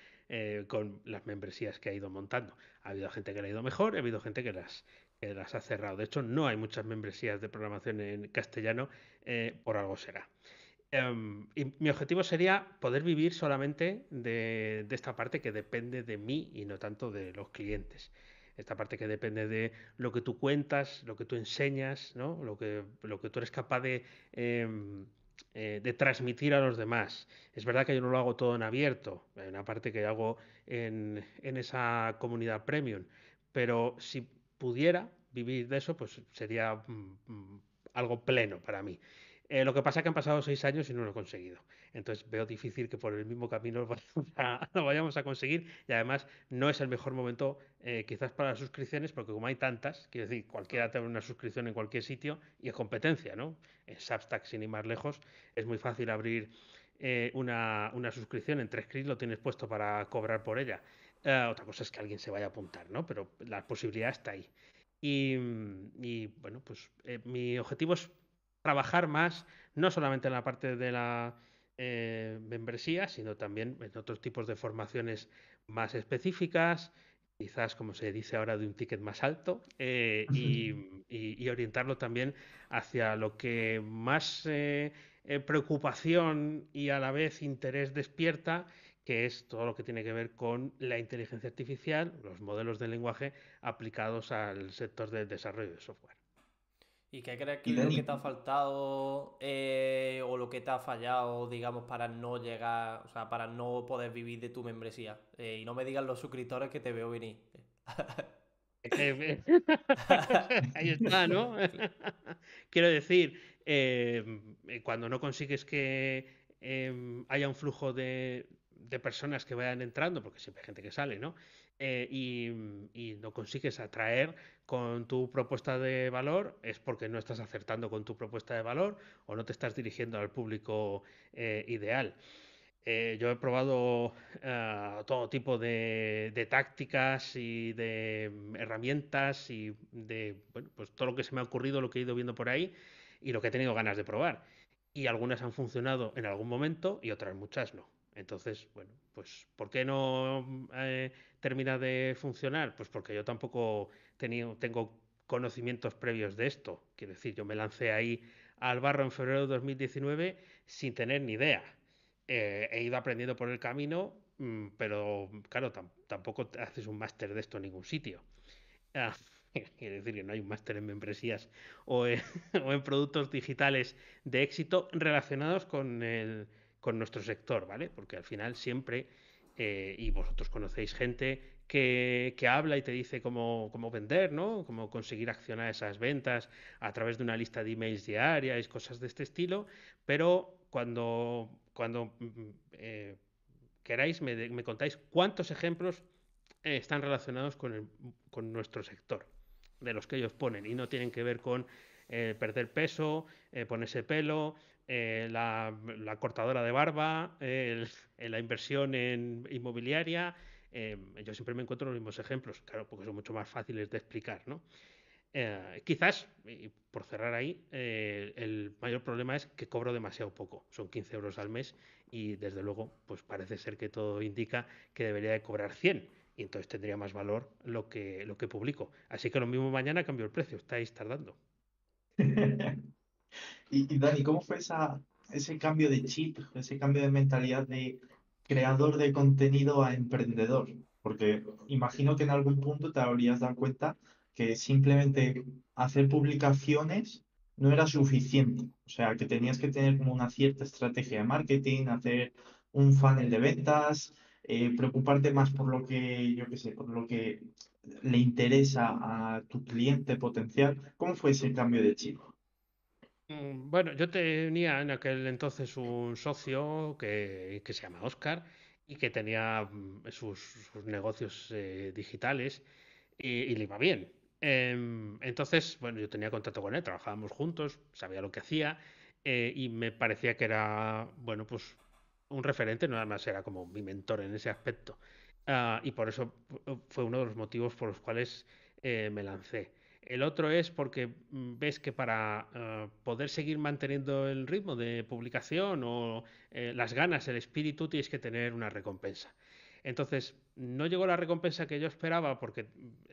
con las membresías que ha ido montando. Ha habido gente que le ha ido mejor, ha habido gente que las ha cerrado. De hecho, no hay muchas membresías de programación en castellano, por algo será. Y mi objetivo sería poder vivir solamente de esta parte que depende de mí y no tanto de los clientes. Esta parte que depende de lo que tú cuentas, lo que tú enseñas, ¿no? Lo que tú eres capaz de transmitir a los demás. Es verdad que yo no lo hago todo en abierto, hay una parte que hago en esa comunidad premium, pero si pudiera vivir de eso, pues sería algo pleno para mí. Lo que pasa es que han pasado 6 años y no lo he conseguido. Entonces veo difícil que por el mismo camino lo vayamos a conseguir. Y además no es el mejor momento quizás para las suscripciones, porque como hay tantas, quiero decir, cualquiera te abre una suscripción en cualquier sitio y es competencia, ¿no? En Substack, sin ir más lejos, es muy fácil abrir una suscripción. En 3 clics lo tienes puesto para cobrar por ella. Otra cosa es que alguien se vaya a apuntar, ¿no? Pero la posibilidad está ahí. Y bueno, pues mi objetivo es trabajar más, no solamente en la parte de la membresía, sino también en otros tipos de formaciones más específicas, quizás, como se dice ahora, de un ticket más alto, y orientarlo también hacia lo que más preocupación y a la vez interés despierta, que es todo lo que tiene que ver con la inteligencia artificial, los modelos de lenguaje aplicados al sector del desarrollo de software.
¿Y qué crees que
Y
es lo que te ha
Dani,
faltado o lo que te ha fallado, digamos, para no llegar, o sea, para no poder vivir de tu membresía? Y no me digan los suscriptores que te veo venir.
Ahí está, ¿no? Quiero decir, cuando no consigues que haya un flujo de personas que vayan entrando, porque siempre hay gente que sale, ¿no? Y no consigues atraer con tu propuesta de valor, es porque no estás acertando con tu propuesta de valor o no te estás dirigiendo al público ideal. Yo he probado todo tipo de tácticas y de herramientas y de, bueno, pues todo lo que se me ha ocurrido, lo que he ido viendo por ahí y lo que he tenido ganas de probar. Y algunas han funcionado en algún momento y otras muchas no. Entonces, bueno, pues ¿por qué no termina de funcionar? Pues porque yo tampoco tengo conocimientos previos de esto. Quiero decir, yo me lancé ahí al barro en febrero de 2019 sin tener ni idea. He ido aprendiendo por el camino, pero claro, tampoco haces un máster de esto en ningún sitio. Ah, quiere decir que no hay un máster en membresías o en, o en productos digitales de éxito relacionados con nuestro sector, ¿vale? Porque al final siempre, y vosotros conocéis gente que habla y te dice cómo vender, ¿no? Cómo conseguir accionar esas ventas a través de una lista de emails diarias y cosas de este estilo, pero cuando queráis me contáis cuántos ejemplos están relacionados con nuestro sector, de los que ellos ponen, y no tienen que ver con perder peso, ponerse pelo, la cortadora de barba, la inversión en inmobiliaria. Yo siempre me encuentro los mismos ejemplos, claro, porque son mucho más fáciles de explicar, ¿no? Quizás, y por cerrar ahí, el mayor problema es que cobro demasiado poco. Son 15 euros al mes y desde luego, pues parece ser que todo indica que debería de cobrar 100 y entonces tendría más valor lo que publico. Así que lo mismo mañana cambio el precio, estáis tardando.
Y Dani, ¿cómo fue ese cambio de chip, ese cambio de mentalidad de creador de contenido a emprendedor? Porque imagino que en algún punto te habrías dado cuenta que simplemente hacer publicaciones no era suficiente. O sea, que tenías que tener como una cierta estrategia de marketing, hacer un funnel de ventas, preocuparte más por lo que, yo qué sé, por lo que le interesa a tu cliente potencial. ¿Cómo fue ese cambio de chip?
Bueno, yo tenía en aquel entonces un socio que se llama Oscar y que tenía sus negocios digitales y le iba bien. Entonces, bueno, yo tenía contacto con él, trabajábamos juntos, sabía lo que hacía y me parecía que era, bueno, pues un referente, nada más era como mi mentor en ese aspecto. Y por eso fue uno de los motivos por los cuales me lancé. El otro es porque ves que para poder seguir manteniendo el ritmo de publicación o las ganas, el espíritu, tienes que tener una recompensa. Entonces, no llegó la recompensa que yo esperaba porque,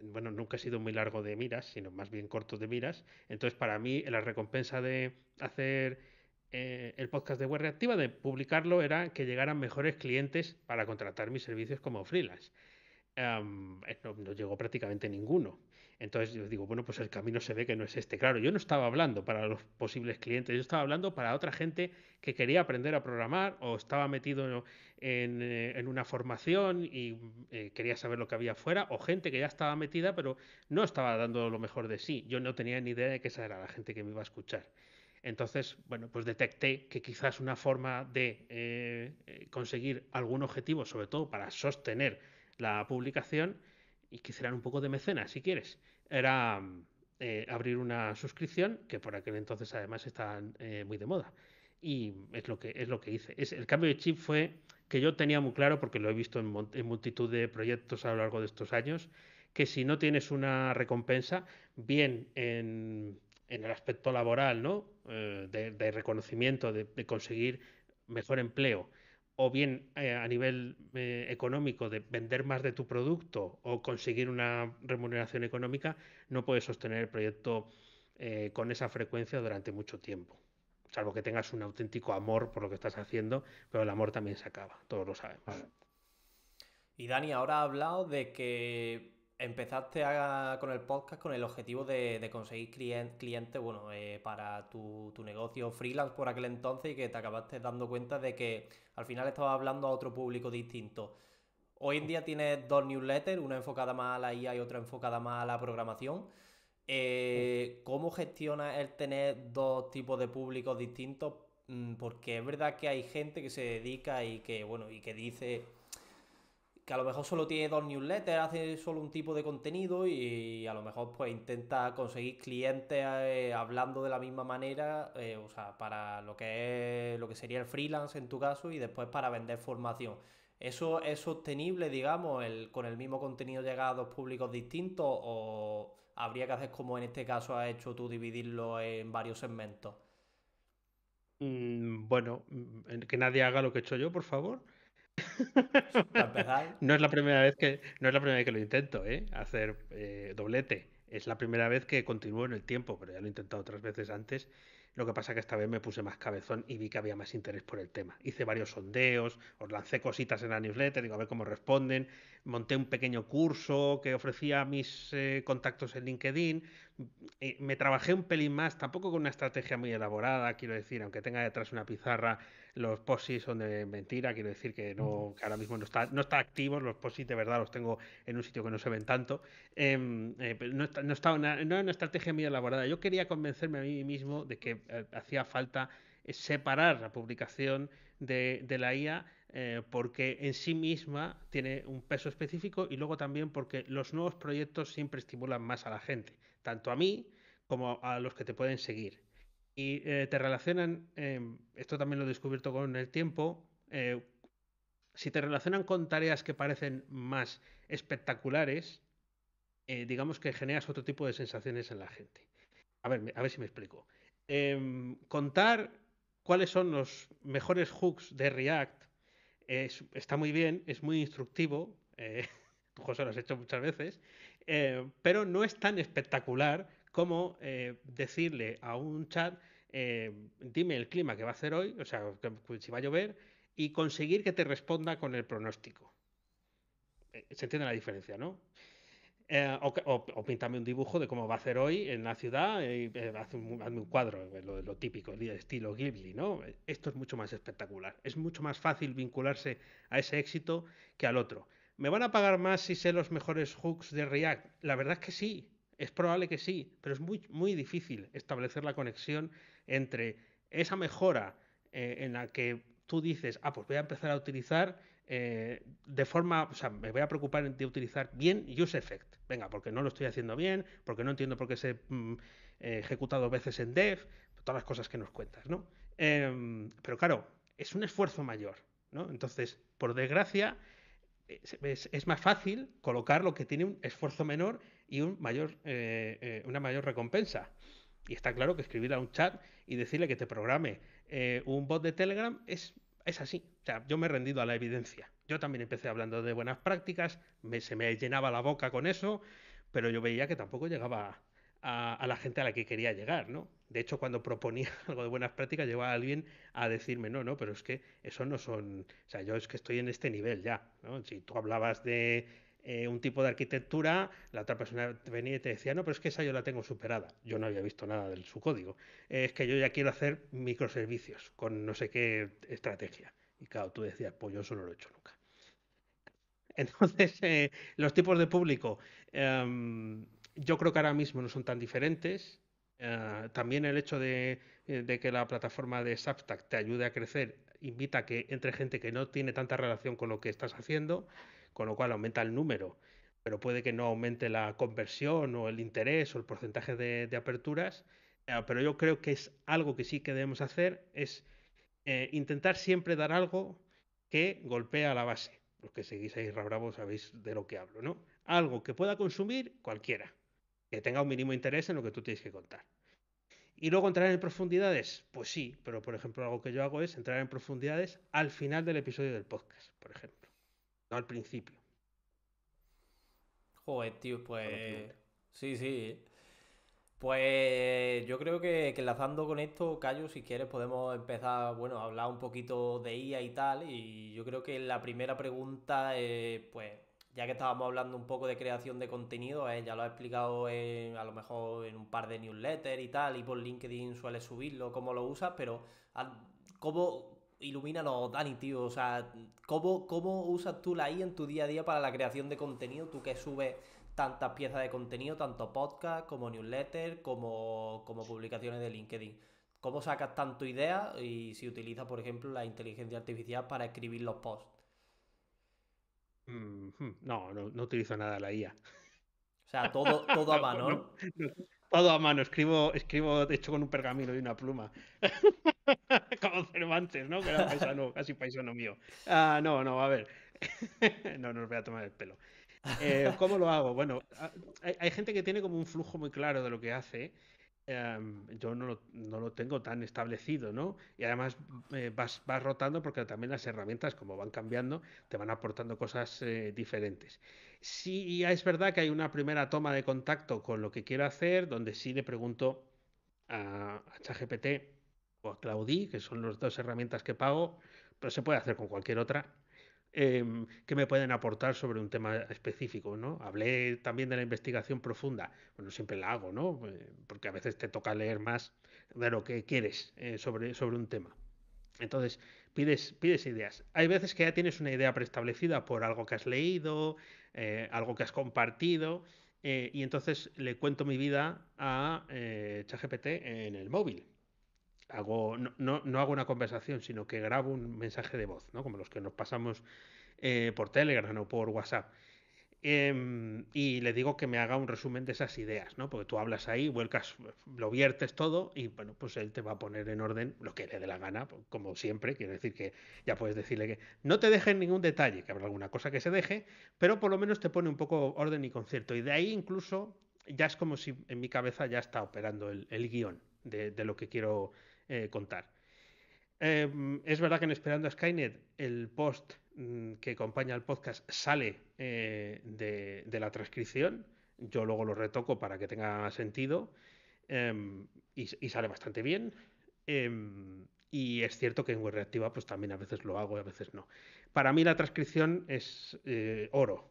bueno, nunca he sido muy largo de miras, sino más bien corto de miras. Entonces, para mí, la recompensa de hacer el podcast de Web Reactiva, de publicarlo, era que llegaran mejores clientes para contratar mis servicios como freelance. No llegó prácticamente ninguno. Entonces yo digo, bueno, pues el camino se ve que no es este. Claro, yo no estaba hablando para los posibles clientes, yo estaba hablando para otra gente que quería aprender a programar o estaba metido en una formación y quería saber lo que había afuera, o gente que ya estaba metida pero no estaba dando lo mejor de sí. Yo no tenía ni idea de que esa era la gente que me iba a escuchar. Entonces, bueno, pues detecté que quizás una forma de conseguir algún objetivo, sobre todo para sostener la publicación, y que serán un poco de mecenas, si quieres, era abrir una suscripción, que por aquel entonces además está muy de moda. Y es lo que hice. El cambio de chip fue que yo tenía muy claro, porque lo he visto en multitud de proyectos a lo largo de estos años, que si no tienes una recompensa, bien en el aspecto laboral, ¿no? De reconocimiento, de conseguir mejor empleo, o bien a nivel económico de vender más de tu producto o conseguir una remuneración económica, no puedes sostener el proyecto con esa frecuencia durante mucho tiempo. Salvo que tengas un auténtico amor por lo que estás haciendo, pero el amor también se acaba, todos lo sabemos.
Vale.
Y Dani, ahora has hablado de que empezaste con el podcast con el objetivo de conseguir clientes, bueno, para tu negocio freelance por aquel entonces y que te acabaste dando cuenta de que al final estabas hablando a otro público distinto. Hoy en día tienes dos newsletters, una enfocada más a la IA y otra enfocada más a la programación. ¿Cómo gestionas el tener dos tipos de públicos distintos? Porque es verdad que hay gente que se dedica y que, bueno, y que dice que a lo mejor solo tiene dos newsletters, hace solo un tipo de contenido y a lo mejor pues intenta conseguir clientes hablando de la misma manera, o sea, para lo que sería el freelance en tu caso y después para vender formación. ¿Eso es sostenible, digamos, con el mismo contenido llegar a dos públicos distintos o habría que hacer como en este caso has hecho tú, dividirlo en varios segmentos?
Bueno, que nadie haga lo que he hecho yo, por favor.
Para empezar,
No es la primera vez que lo intento, hacer doblete. Es la primera vez que continúo en el tiempo, pero ya lo he intentado otras veces antes. Lo que pasa es que esta vez me puse más cabezón y vi que había más interés por el tema. Hice varios sondeos, os lancé cositas en la newsletter, digo a ver cómo responden. Monté un pequeño curso que ofrecía a mis contactos en LinkedIn. Me trabajé un pelín más, tampoco con una estrategia muy elaborada, quiero decir, aunque tenga detrás una pizarra, los POSIs son de mentira, quiero decir que, no, que ahora mismo no está activos, los POSIs de verdad los tengo en un sitio que no se ven tanto. Pero no era una estrategia muy elaborada. Yo quería convencerme a mí mismo de que hacía falta separar la publicación de la IA, porque en sí misma tiene un peso específico y luego también porque los nuevos proyectos siempre estimulan más a la gente, tanto a mí como a los que te pueden seguir. Y te relacionan, esto también lo he descubierto con el tiempo, si te relacionan con tareas que parecen más espectaculares, digamos que generas otro tipo de sensaciones en la gente. A ver si me explico. Contar cuáles son los mejores hooks de React está muy bien, es muy instructivo. Tú, José, lo has hecho muchas veces, pero no es tan espectacular como decirle a un chat, dime el clima que va a hacer hoy, o sea, si va a llover, y conseguir que te responda con el pronóstico. Se entiende la diferencia, ¿no? O píntame un dibujo de cómo va a hacer hoy en la ciudad y hazme un cuadro, lo típico, el estilo Ghibli, ¿no? Esto es mucho más espectacular. Es mucho más fácil vincularse a ese éxito que al otro. ¿Me van a pagar más si sé los mejores hooks de React? La verdad es que sí, es probable que sí, pero es muy, muy difícil establecer la conexión entre esa mejora en la que tú dices, pues voy a empezar a utilizar de forma, o sea, me voy a preocupar de utilizar bien UseEffect. Venga, porque no lo estoy haciendo bien, porque no entiendo por qué se ejecutado veces en dev, todas las cosas que nos cuentas, ¿no? Pero claro, es un esfuerzo mayor, ¿no? Entonces, por desgracia, es más fácil colocar lo que tiene un esfuerzo menor y una mayor recompensa. Y está claro que escribir a un chat y decirle que te programe un bot de Telegram es así. O sea, yo me he rendido a la evidencia. Yo también empecé hablando de buenas prácticas, se me llenaba la boca con eso, pero yo veía que tampoco llegaba a la gente a la que quería llegar, ¿no? De hecho, cuando proponía algo de buenas prácticas, llegaba alguien a decirme, no, pero es que eso no son, o sea, yo es que estoy en este nivel ya, ¿no? Si tú hablabas de un tipo de arquitectura, la otra persona venía y te decía, no, pero es que esa yo la tengo superada. Yo no había visto nada de su código. Es que yo ya quiero hacer microservicios con no sé qué estrategia. Y claro, tú decías, pues yo eso no lo he hecho nunca. Entonces, los tipos de público, yo creo que ahora mismo no son tan diferentes. También el hecho de que la plataforma de Substack te ayude a crecer invita a que entre gente que no tiene tanta relación con lo que estás haciendo, con lo cual aumenta el número, pero puede que no aumente la conversión o el interés o el porcentaje de aperturas. Pero yo creo que es algo que sí que debemos hacer, es intentar siempre dar algo que golpea a la base. Los que seguís ahí Bravo sabéis de lo que hablo, ¿no? Algo que pueda consumir cualquiera, que tenga un mínimo interés en lo que tú tienes que contar. Y luego entrar en profundidades, pues sí, pero por ejemplo algo que yo hago es entrar en profundidades al final del episodio del podcast, por ejemplo, no al principio.
Joder, tío,
A lo que
pues...
iba.
Sí. Pues yo creo que enlazando con esto, Cayo, si quieres podemos empezar, bueno, a hablar un poquito de IA y tal. Y yo creo que la primera pregunta, pues, ya que estábamos hablando un poco de creación de contenido, ya lo he explicado a lo mejor en un par de newsletters y tal, y por LinkedIn sueles subirlo, cómo lo usas, pero ¿cómo, ilumínanos, Dani, tío? O sea, ¿cómo usas tú la IA en tu día a día para la creación de contenido? Tú que subes tantas piezas de contenido, tanto podcast como newsletter, como publicaciones de LinkedIn. ¿Cómo sacas tanto ideas y si utilizas, por ejemplo, la inteligencia artificial para escribir los posts?
No utilizo nada la IA.
O sea, todo a mano, ¿no?
No. Todo a mano, escribo de hecho con un pergamino y una pluma. Como Cervantes, ¿no? Que era paisano, casi paisano mío. No, a ver. No nos voy a tomar el pelo. ¿Cómo lo hago? Bueno, hay gente que tiene como un flujo muy claro de lo que hace. Yo no lo tengo tan establecido, ¿no? Y además vas rotando porque también las herramientas, como van cambiando, te van aportando cosas diferentes. Sí, es verdad que hay una primera toma de contacto con lo que quiero hacer, donde sí le pregunto a ChatGPT o a Claudie, que son las dos herramientas que pago, pero se puede hacer con cualquier otra, que me pueden aportar sobre un tema específico, ¿no? Hablé también de la investigación profunda, bueno, siempre la hago, ¿no? Porque a veces te toca leer más de lo que quieres sobre un tema. Entonces, pides ideas. Hay veces que ya tienes una idea preestablecida por algo que has leído, algo que has compartido, y entonces le cuento mi vida a ChatGPT en el móvil. No hago una conversación, sino que grabo un mensaje de voz, ¿no? Como los que nos pasamos por Telegram o por WhatsApp. Y le digo que me haga un resumen de esas ideas, ¿no? Porque tú hablas ahí, vuelcas, lo viertes todo y bueno, pues él te va a poner en orden lo que le dé la gana, pues, como siempre. Quiero decir que ya puedes decirle que no te dejen ningún detalle, que habrá alguna cosa que se deje, pero por lo menos te pone un poco orden y concierto. Y de ahí incluso ya es como si en mi cabeza ya está operando el guión de lo que quiero contar. Es verdad que en Esperando a Skynet el post que acompaña al podcast sale de la transcripción. Yo luego lo retoco para que tenga sentido y sale bastante bien. Y es cierto que en web reactiva pues también a veces lo hago y a veces no. Para mí la transcripción es oro.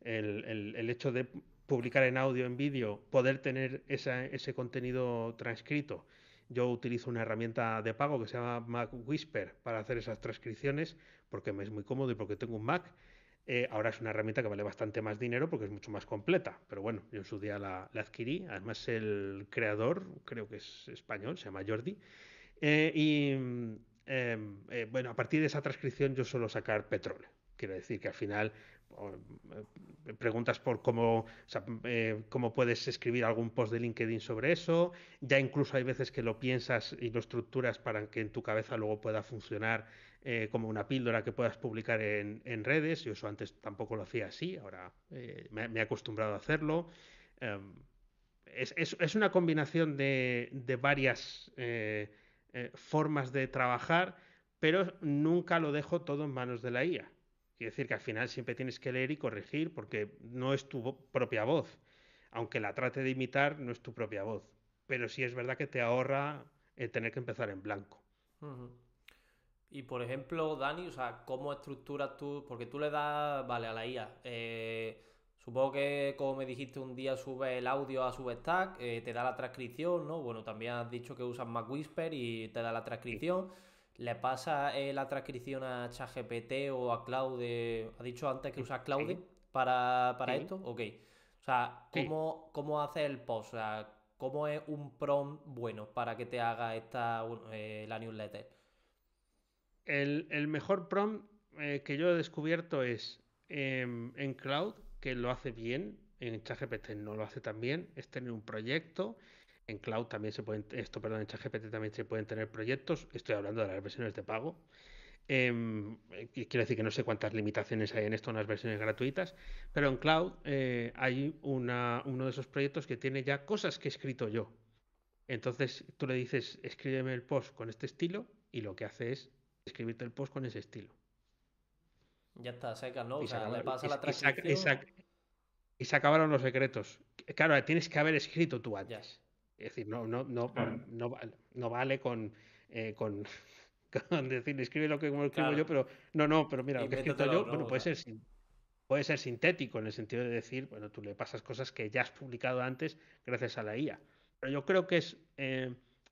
El hecho de publicar en audio, en vídeo, poder tener ese contenido transcrito. Yo utilizo una herramienta de pago que se llama Mac Whisper para hacer esas transcripciones porque me es muy cómodo y porque tengo un Mac. Ahora es una herramienta que vale bastante más dinero porque es mucho más completa. Pero bueno, yo en su día la adquirí. Además, el creador, creo que es español, se llama Jordi. Bueno, a partir de esa transcripción yo suelo sacar petróleo. Quiero decir que al final preguntas por cómo, o sea, cómo puedes escribir algún post de LinkedIn sobre eso. Ya incluso hay veces que lo piensas y lo estructuras para que en tu cabeza luego pueda funcionar como una píldora que puedas publicar en redes. Yo eso antes tampoco lo hacía así, ahora me he acostumbrado a hacerlo. Um, es una combinación de varias formas de trabajar, pero nunca lo dejo todo en manos de la IA. Quiere decir que al final siempre tienes que leer y corregir porque no es tu propia voz. Aunque la trate de imitar, no es tu propia voz. Pero sí es verdad que te ahorra tener que empezar en blanco.
Ujú. Y por ejemplo, Dani, o sea, ¿cómo estructuras tú? Porque tú le das, vale, a la IA. Supongo que, como me dijiste, un día sube el audio a Substack, te da la transcripción, ¿no? Bueno, también has dicho que usas MacWhisper y te da la
Sí,
transcripción. ¿Le pasa la transcripción a ChatGPT o a Claude? ¿Has dicho antes que usas Claude
sí,
para
sí,
esto? Ok. O sea,
sí.
¿cómo haces el post? O sea, ¿cómo es un prompt bueno para que te haga la newsletter?
El mejor prompt que yo he descubierto es en Cloud, que lo hace bien, en ChatGPT no lo hace tan bien, es tener un proyecto. En Cloud también se pueden, perdón, en ChatGPT también se pueden tener proyectos. Estoy hablando de las versiones de pago. Quiero decir que no sé cuántas limitaciones hay en esto, unas versiones gratuitas, pero en Cloud hay uno de esos proyectos que tiene ya cosas que he escrito yo. Entonces tú le dices, escríbeme el post con este estilo y lo que hace es escribirte el post con ese estilo.
Ya está, seca, ¿no? O
Y se
sea, le
acabaron,
pasa la transcripción.
y se acabaron los secretos. Claro, tienes que haber escrito tú
Ya.
antes. Es decir,
Claro,
no vale con, con decir, escribe lo que como lo escribo
Claro.
yo, pero no, pero mira, lo que he escrito
Invéntatelo,
yo,
¿no?
bueno,
O sea.
puede ser sintético en el sentido de decir, bueno, tú le pasas cosas que ya has publicado antes gracias a la IA. Pero yo creo que es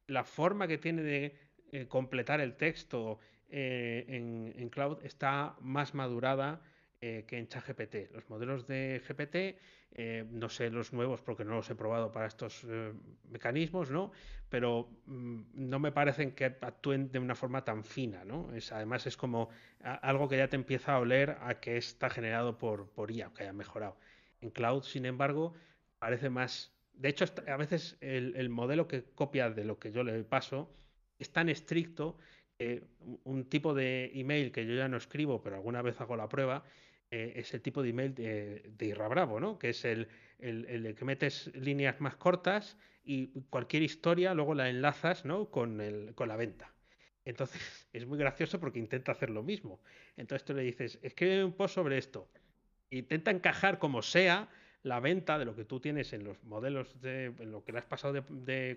la forma que tiene de completar el texto en Cloud está más madurada que en ChatGPT. Los modelos de GPT, no sé los nuevos porque no los he probado para estos mecanismos, ¿no? Pero no me parecen que actúen de una forma tan fina, ¿no? Además es como algo que ya te empieza a oler a que está generado por IA, que haya mejorado. En Cloud, sin embargo, parece más. De hecho, a veces el modelo que copia de lo que yo le paso es tan estricto que un tipo de email que yo ya no escribo, pero alguna vez hago la prueba, es el tipo de email de Irra Bravo, ¿no? Que es el que metes líneas más cortas y cualquier historia luego la enlazas, ¿no? con la venta. Entonces es muy gracioso porque intenta hacer lo mismo. Entonces tú le dices, escribe un post sobre esto. Intenta encajar como sea la venta de lo que tú tienes en los modelos, en lo que le has pasado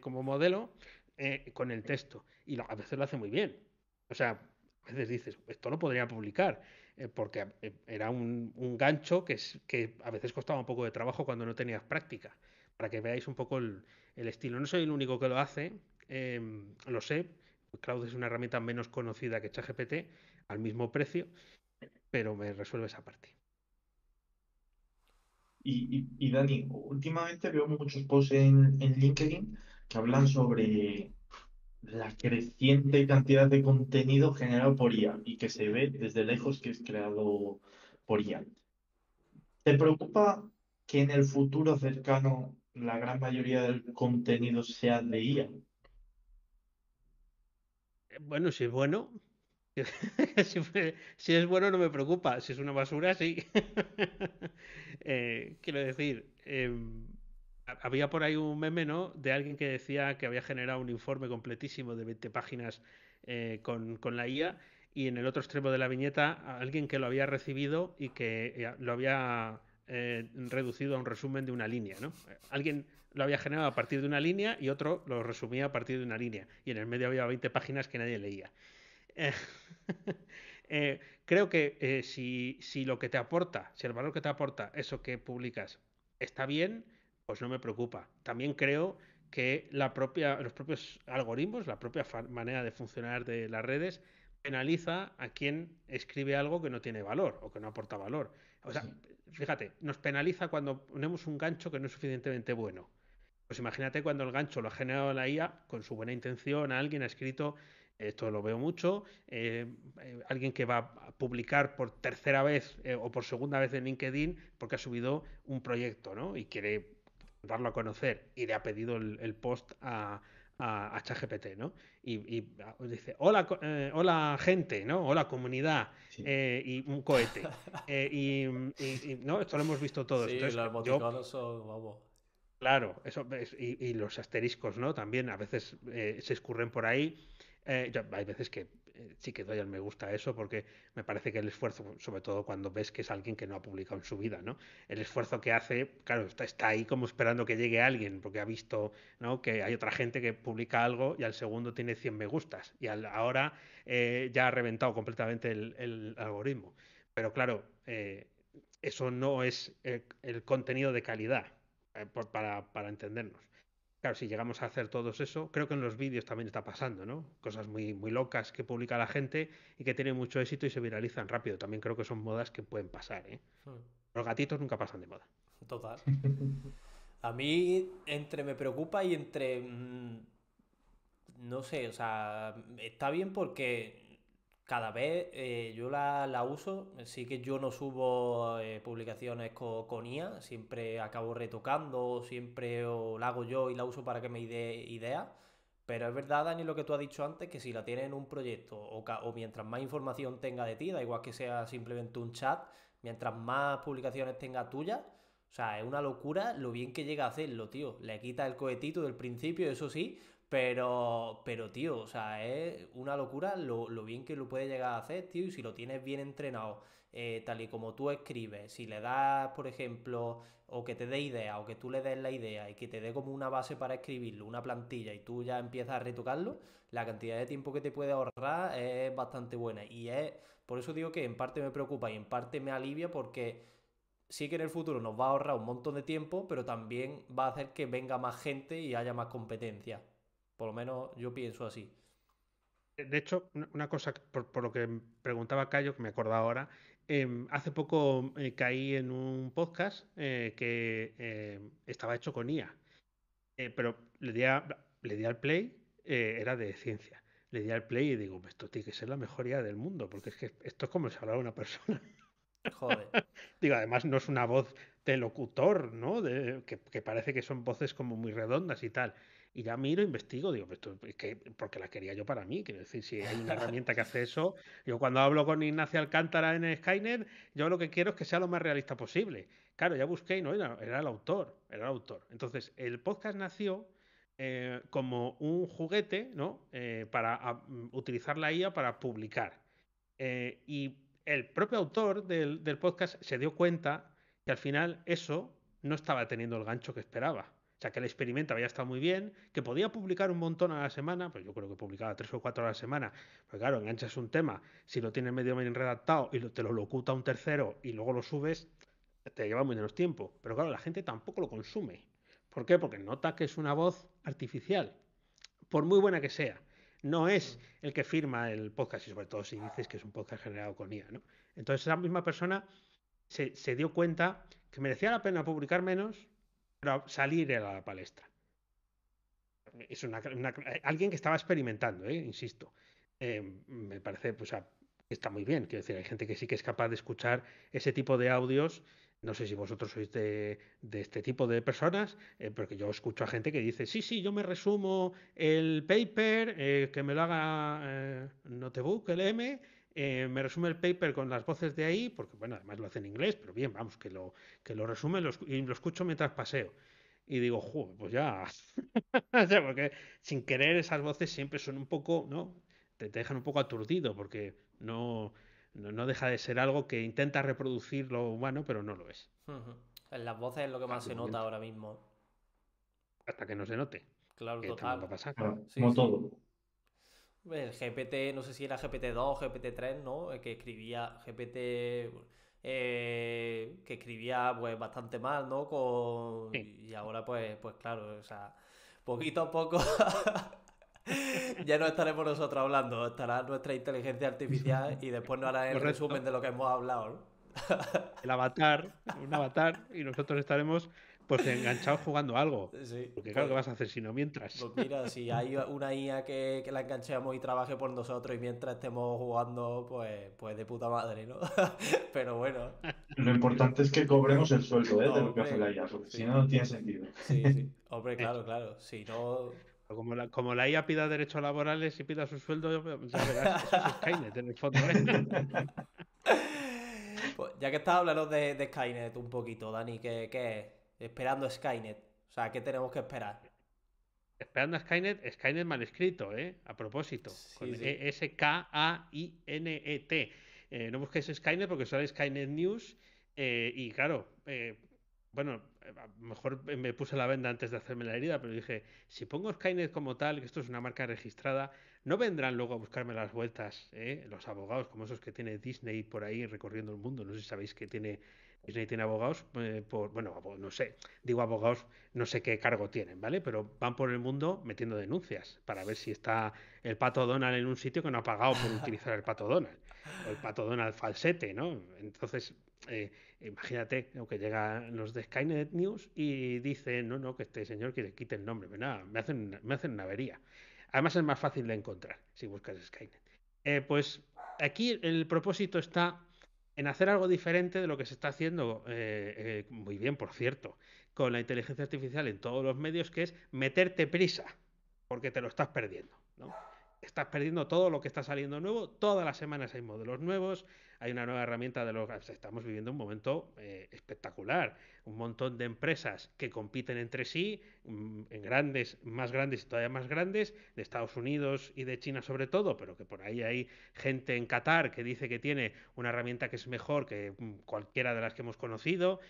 como modelo, con el texto. Y a veces lo hace muy bien. O sea, a veces dices, esto lo podría publicar, porque era un gancho que a veces costaba un poco de trabajo cuando no tenías práctica, para que veáis un poco el estilo. No soy el único que lo hace, lo sé. Cloud es una herramienta menos conocida que ChatGPT, al mismo precio, pero me resuelve esa parte.
y Dani, últimamente veo muchos posts en LinkedIn que hablan sobre la creciente cantidad de contenido generado por IA y que se ve desde lejos que es creado por IA. ¿Te preocupa que en el futuro cercano la gran mayoría del contenido sea de IA?
Bueno, si es bueno, si es bueno no me preocupa, si es una basura, sí. Quiero decir, había por ahí un meme, ¿no? De alguien que decía que había generado un informe completísimo de 20 páginas con la IA y en el otro extremo de la viñeta alguien que lo había recibido y que lo había reducido a un resumen de una línea, ¿no? Alguien lo había generado a partir de una línea y otro lo resumía a partir de una línea y en el medio había 20 páginas que nadie leía. Eh, Creo que si lo que te aporta, si el valor que te aporta eso que publicas está bien, pues no me preocupa. También creo que los propios algoritmos, la propia manera de funcionar de las redes, penaliza a quien escribe algo que no tiene valor o que no aporta valor. O sea,
Sí.
fíjate, nos penaliza cuando ponemos un gancho que no es suficientemente bueno. Pues imagínate cuando el gancho lo ha generado la IA con su buena intención, alguien ha escrito, esto lo veo mucho, alguien que va a publicar por tercera vez o por segunda vez en LinkedIn porque ha subido un proyecto, ¿no? Y quiere darlo a conocer y le ha pedido el post a ChatGPT, ¿no? Dice, hola, hola gente, ¿no? Hola comunidad,
Sí.
y un cohete. ¿No? Esto lo hemos visto todos.
Sí,
Entonces,
los
yo
emoticonos son, vamos.
claro, y los asteriscos, ¿no? También a veces se escurren por ahí. Hay veces que sí que doy al me gusta a eso porque me parece que el esfuerzo, sobre todo cuando ves que es alguien que no ha publicado en su vida, ¿no? El esfuerzo que hace, claro, está ahí como esperando que llegue alguien porque ha visto, ¿no? Que hay otra gente que publica algo y al segundo tiene 100 me gustas y ahora ya ha reventado completamente el algoritmo. Pero claro, eso no es el contenido de calidad para entendernos. Claro, si llegamos a hacer todos eso, creo que en los vídeos también está pasando, ¿no? Cosas muy, muy locas que publica la gente y que tienen mucho éxito y se viralizan rápido. También creo que son modas que pueden pasar, ¿eh?
Hmm,
Los gatitos nunca pasan de moda.
total. A mí entre me preocupa y entre no sé, o sea, está bien porque cada vez yo la uso. Sí que yo no subo publicaciones con IA, siempre acabo retocando, siempre o la hago yo y la uso para que me dé ideas. Pero es verdad, Dani, lo que tú has dicho antes, que si la tienes en un proyecto o mientras más información tenga de ti, da igual que sea simplemente un chat, mientras más publicaciones tenga tuyas, o sea, es una locura lo bien que llega a hacerlo, tío. Le quita el cohetito del principio, eso sí, pero tío, o sea, es una locura lo bien que lo puede llegar a hacer, tío. Y si lo tienes bien entrenado, tal y como tú escribes, si le das, por ejemplo, o que te dé idea, o que tú le des la idea y que te dé como una base para escribirlo, una plantilla, y tú ya empiezas a retocarlo, la cantidad de tiempo que te puede ahorrar es bastante buena. Y es, por eso digo que en parte me preocupa y en parte me alivia porque sí que en el futuro nos va a ahorrar un montón de tiempo, pero también va a hacer que venga más gente y haya más competencia. Por lo menos yo pienso así.
De hecho, una cosa por lo que preguntaba Cayo, que me acordaba ahora, hace poco caí en un podcast que estaba hecho con IA. Pero le di al play, era de ciencia. Le di al play y digo, esto tiene que ser la mejor idea del mundo, porque es que esto es como si hablara una persona.
Joder.
Digo, además no es una voz de locutor, ¿no? Que parece que son voces como muy redondas y tal. Y ya miro, investigo, digo, esto es que, porque la quería yo para mí. Quiero decir, si hay una herramienta que hace eso, yo cuando hablo con Ignacio Alcántara en Skynet, yo lo que quiero es que sea lo más realista posible. Claro, ya busqué y no era el autor, era el autor. Entonces, el podcast nació como un juguete, ¿no? Para utilizar la IA para publicar. Y el propio autor del podcast se dio cuenta que al final eso no estaba teniendo el gancho que esperaba. O sea, que el experimento había estado muy bien, que podía publicar un montón a la semana, pues yo creo que publicaba 3 o 4 a la semana. Pues claro, enganchas un tema, si lo tienes medio bien redactado y te lo locuta un tercero y luego lo subes, te lleva muy menos tiempo. Pero claro, la gente tampoco lo consume. ¿Por qué? Porque nota que es una voz artificial, por muy buena que sea. No es el que firma el podcast, y sobre todo si dices que es un podcast generado con IA, ¿no? Entonces esa misma persona se dio cuenta que merecía la pena publicar menos, pero salir a la palestra. Es alguien que estaba experimentando, insisto. Me parece, pues, que está muy bien. Quiero decir, hay gente que sí que es capaz de escuchar ese tipo de audios No sé si vosotros sois de este tipo de personas, porque yo escucho a gente que dice, sí, yo me resumo el paper, que me lo haga Notebook, LM, me resume el paper con las voces de ahí, porque bueno, además lo hace en inglés, pero bien, vamos, que lo resume y lo escucho mientras paseo. Y digo, pues ya, o sea, porque sin querer esas voces siempre son un poco, ¿no? Te dejan un poco aturdido, porque no deja de ser algo que intenta reproducir lo humano, pero no lo es.
Ujú. En las voces es lo que más se nota
Fácilmente.
ahora mismo.
Hasta que no se note,
Claro,
que también va
total.
a pasar.
Claro,
Sí,
como
sí.
todo.
El GPT, no sé si era GPT-2 o GPT-3, ¿no? El que escribía GPT, que escribía pues bastante mal, ¿no?
Sí.
Y ahora pues claro, o sea, poquito a poco ya no estaremos nosotros hablando, estará nuestra inteligencia artificial y después nos hará el resumen
Correcto.
de lo que hemos hablado, ¿no?
El avatar, un avatar, y nosotros estaremos pues enganchados jugando a algo.
Sí,
Porque claro, ¿qué vas a hacer si no mientras?
pues mira, si hay una IA que la enganchemos y trabaje por nosotros y mientras estemos jugando, pues de puta madre, ¿no? Pero bueno,
Lo importante es que cobremos el sueldo, de lo que hace la
hombre,
IA, porque si
sí,
no, no tiene sentido.
sí, sí. Hombre,
Eso.
claro, claro. Si no.
Como la IA pida derechos laborales y pida su sueldo, ya verás, eso es Skynet en el fondo, ¿eh?
Pues ya que estás hablando de Skynet un poquito, Dani, ¿qué es? Esperando Skynet. O sea, ¿qué tenemos que esperar?
Esperando a Skynet, Skynet mal escrito, ¿eh? A propósito,
Sí,
con
sí.
Skynet. No busquéis Skynet porque sale Skynet News. Y claro, bueno, a lo mejor me puse la venda antes de hacerme la herida, pero dije, si pongo Skynet como tal, que esto es una marca registrada, no vendrán luego a buscarme las vueltas, los abogados, como esos que tiene Disney por ahí recorriendo el mundo. No sé si sabéis que Disney tiene abogados, bueno, no sé, digo abogados, no sé qué cargo tienen, ¿vale? Pero van por el mundo metiendo denuncias para ver si está el pato Donald en un sitio que no ha pagado por utilizar el pato Donald. O el pato Donald falsete, ¿no? Entonces, imagínate, ¿no? Que llegan los de Skynet News y dicen, no, que este señor quiere quite el nombre. Pero nada, me hacen una avería. Además es más fácil de encontrar si buscas Skynet. Pues aquí el propósito está en hacer algo diferente de lo que se está haciendo, muy bien, por cierto, con la inteligencia artificial en todos los medios, que es meterte prisa, porque te lo estás perdiendo, ¿no? Estás perdiendo todo lo que está saliendo nuevo, todas las semanas hay modelos nuevos, hay una nueva herramienta de lo que estamos viviendo un momento espectacular, un montón de empresas que compiten entre sí, en grandes, más grandes y todavía más grandes, de Estados Unidos y de China sobre todo, pero que por ahí hay gente en Qatar que dice que tiene una herramienta que es mejor que cualquiera de las que hemos conocido.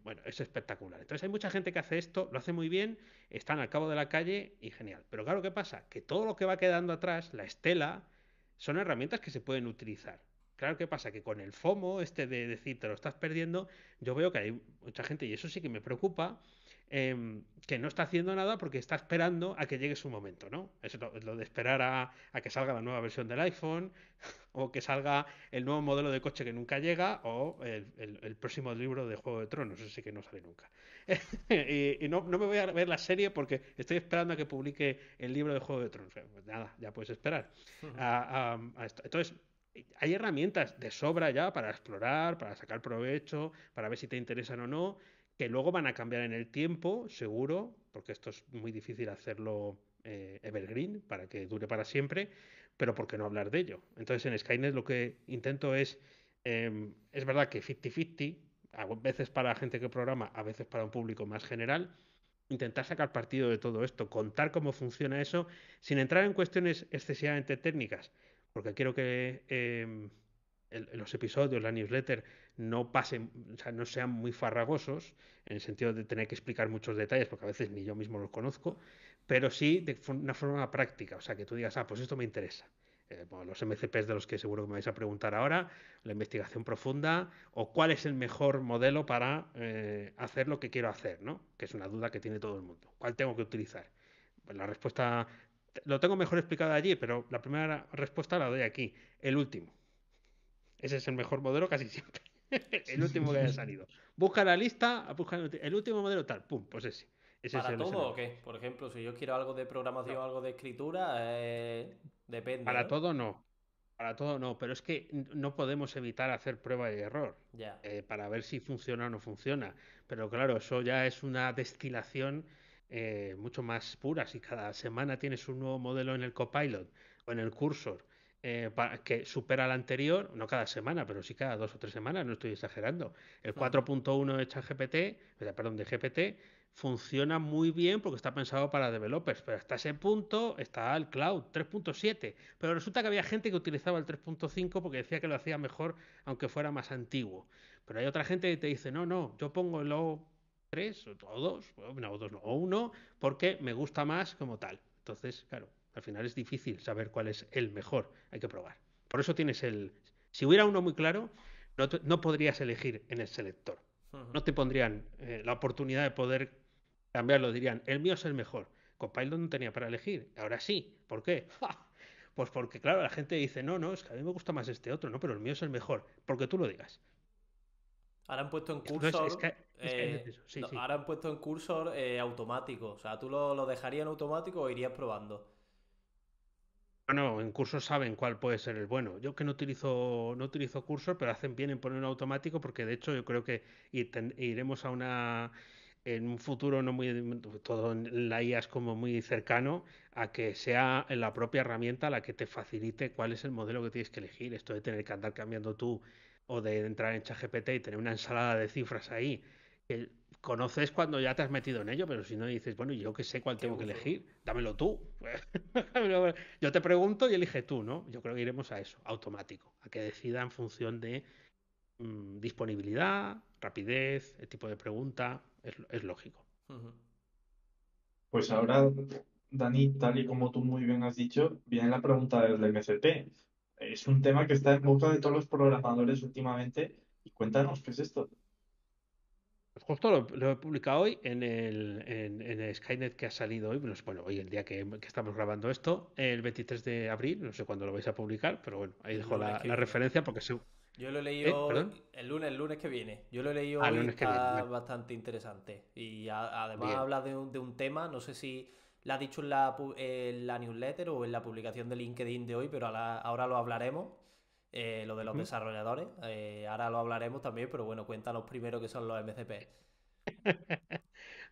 Bueno, es espectacular. Entonces hay mucha gente que hace esto, lo hace muy bien, están al cabo de la calle y genial. Pero claro, ¿qué pasa? Que todo lo que va quedando atrás, la estela, son herramientas que se pueden utilizar. Claro, ¿qué pasa? Que con el FOMO, este de decir te lo estás perdiendo, yo veo que hay mucha gente, y eso sí que me preocupa, que no está haciendo nada porque está esperando a que llegue su momento, ¿no? Es lo de esperar a que salga la nueva versión del iPhone, o que salga el nuevo modelo de coche que nunca llega, o el próximo libro de Juego de Tronos, ese que no sale nunca. Y no me voy a ver la serie porque estoy esperando a que publique el libro de Juego de Tronos. Pues nada, ya puedes esperar a esto. Entonces, hay herramientas de sobra ya para explorar, para sacar provecho, para ver si te interesan o no, que luego van a cambiar en el tiempo, seguro, porque esto es muy difícil hacerlo evergreen, para que dure para siempre, pero ¿por qué no hablar de ello? Entonces en Skynet lo que intento es verdad que 50-50, a veces para gente que programa, a veces para un público más general, intentar sacar partido de todo esto, contar cómo funciona eso, sin entrar en cuestiones excesivamente técnicas, porque quiero que los episodios, la newsletter, no pasen, o sea, no sean muy farragosos, en el sentido de tener que explicar muchos detalles, porque a veces ni yo mismo los conozco, pero sí de una forma práctica, o sea, que tú digas, pues esto me interesa. Bueno, los MCPs de los que seguro que me vais a preguntar ahora, la investigación profunda, o cuál es el mejor modelo para hacer lo que quiero hacer, ¿no? Que es una duda que tiene todo el mundo. ¿Cuál tengo que utilizar? Pues la respuesta lo tengo mejor explicado allí, pero la primera respuesta la doy aquí, el último. Ese es el mejor modelo casi siempre. El último que haya salido. Busca la lista, busca el último modelo tal, pum, pues ese. Ese
¿Para
es el
todo o
mejor.
qué? Por ejemplo, si yo quiero algo de
No,
programación, algo de escritura, depende,
para
¿no?
todo no. Para todo no, pero es que no podemos evitar hacer prueba y error
Ya.
para ver si funciona o no funciona. Pero claro, eso ya es una destilación mucho más pura. Si cada semana tienes un nuevo modelo en el Copilot o en el Cursor que supera al anterior, no cada semana, pero sí cada 2 o 3 semanas, no estoy exagerando. El
Ujú.
4.1 de ChatGPT, perdón, de GPT, funciona muy bien porque está pensado para developers, pero hasta ese punto está el cloud 3.7. Pero resulta que había gente que utilizaba el 3.5 porque decía que lo hacía mejor aunque fuera más antiguo. Pero hay otra gente que te dice, no, no, yo pongo el O3 o 2, no, o 2 no, o 1 porque me gusta más como tal. Entonces, claro, al final es difícil saber cuál es el mejor, hay que probar. Por eso tienes el... Si hubiera uno muy claro, no podrías elegir en el selector.
Ujú.
No te pondrían la oportunidad de poder cambiarlo, dirían, el mío es el mejor. Copilot no tenía para elegir, ahora sí. ¿Por qué? ¡Ja! Pues porque, claro, la gente dice, no, no, es que a mí me gusta más este otro, no, pero el mío es el mejor, porque tú lo digas.
Ahora han puesto en
Entonces,
cursor,
es eso, sí,
no,
sí.
ahora han puesto en cursor automático. O sea, ¿tú lo dejarías en automático o irías probando?
Bueno, en cursos saben cuál puede ser el bueno. Yo que no utilizo cursos, pero hacen bien en ponerlo automático porque de hecho yo creo que iremos a en un futuro no muy, todo en la IA es como muy cercano a que sea la propia herramienta la que te facilite cuál es el modelo que tienes que elegir. Esto de tener que andar cambiando tú o de entrar en ChatGPT y tener una ensalada de cifras ahí que conoces cuando ya te has metido en ello, pero si no dices, bueno, yo que sé cuál
Qué
tengo que
uso.
elegir, dámelo tú. Yo te pregunto y elige tú, ¿no? Yo creo que iremos a eso, automático, a que decida en función de disponibilidad, rapidez, el tipo de pregunta, es lógico.
Ujú.
Pues ahora, Dani, tal y como tú muy bien has dicho, viene la pregunta del MCP. Es un tema que está en boca de todos los programadores últimamente. Y cuéntanos, ¿qué es esto?
Pues justo lo he publicado hoy en el Skynet que ha salido hoy, bueno, hoy el día que estamos grabando esto, el 23 de abril, no sé cuándo lo vais a publicar, pero bueno, ahí
El
dejo
lunes
la,
que
la
viene.
referencia porque se...
Yo lo he leído
¿Perdón?
el lunes que viene. Yo lo he leído
Ah, el
hoy y
lunes que viene,
está
bueno,
bastante interesante. Y además
bien.
habla de un tema, no sé si lo ha dicho en la newsletter o en la publicación de LinkedIn de hoy, pero ahora lo hablaremos. Lo de los
Ujú.
desarrolladores. Ahora lo hablaremos también, pero bueno, cuéntanos primero qué son los MCP.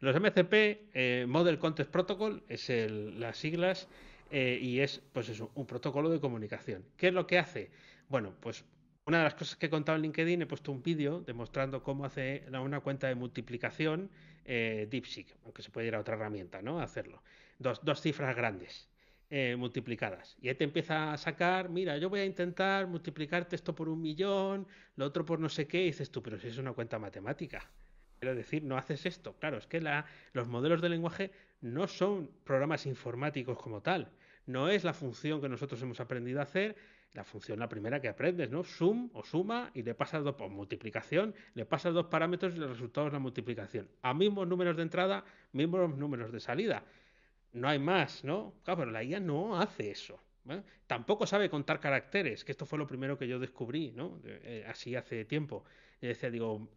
Los MCP, Model Context Protocol, es las siglas y es, pues eso, un protocolo de comunicación. ¿Qué es lo que hace? Bueno, pues una de las cosas que he contado en LinkedIn, he puesto un vídeo demostrando cómo hace una cuenta de multiplicación DeepSeek, aunque se puede ir a otra herramienta, ¿no? A hacerlo. Dos cifras grandes. Multiplicadas. Y ahí te empieza a sacar, mira, yo voy a intentar multiplicarte esto por 1 millón, lo otro por no sé qué, y dices tú, pero si es una cuenta matemática. Quiero decir, no haces esto. Claro, es que los modelos de lenguaje no son programas informáticos como tal. No es la función que nosotros hemos aprendido a hacer, la función la primera que aprendes, ¿no? Sum o suma y le pasas dos, por multiplicación, le pasas dos parámetros y el resultado es la multiplicación. A mismos números de entrada, mismos números de salida. No hay más, ¿no? Claro, pero la IA no hace eso. ¿Eh? Tampoco sabe contar caracteres, que esto fue lo primero que yo descubrí, ¿no? Así hace tiempo. Y decía, digo,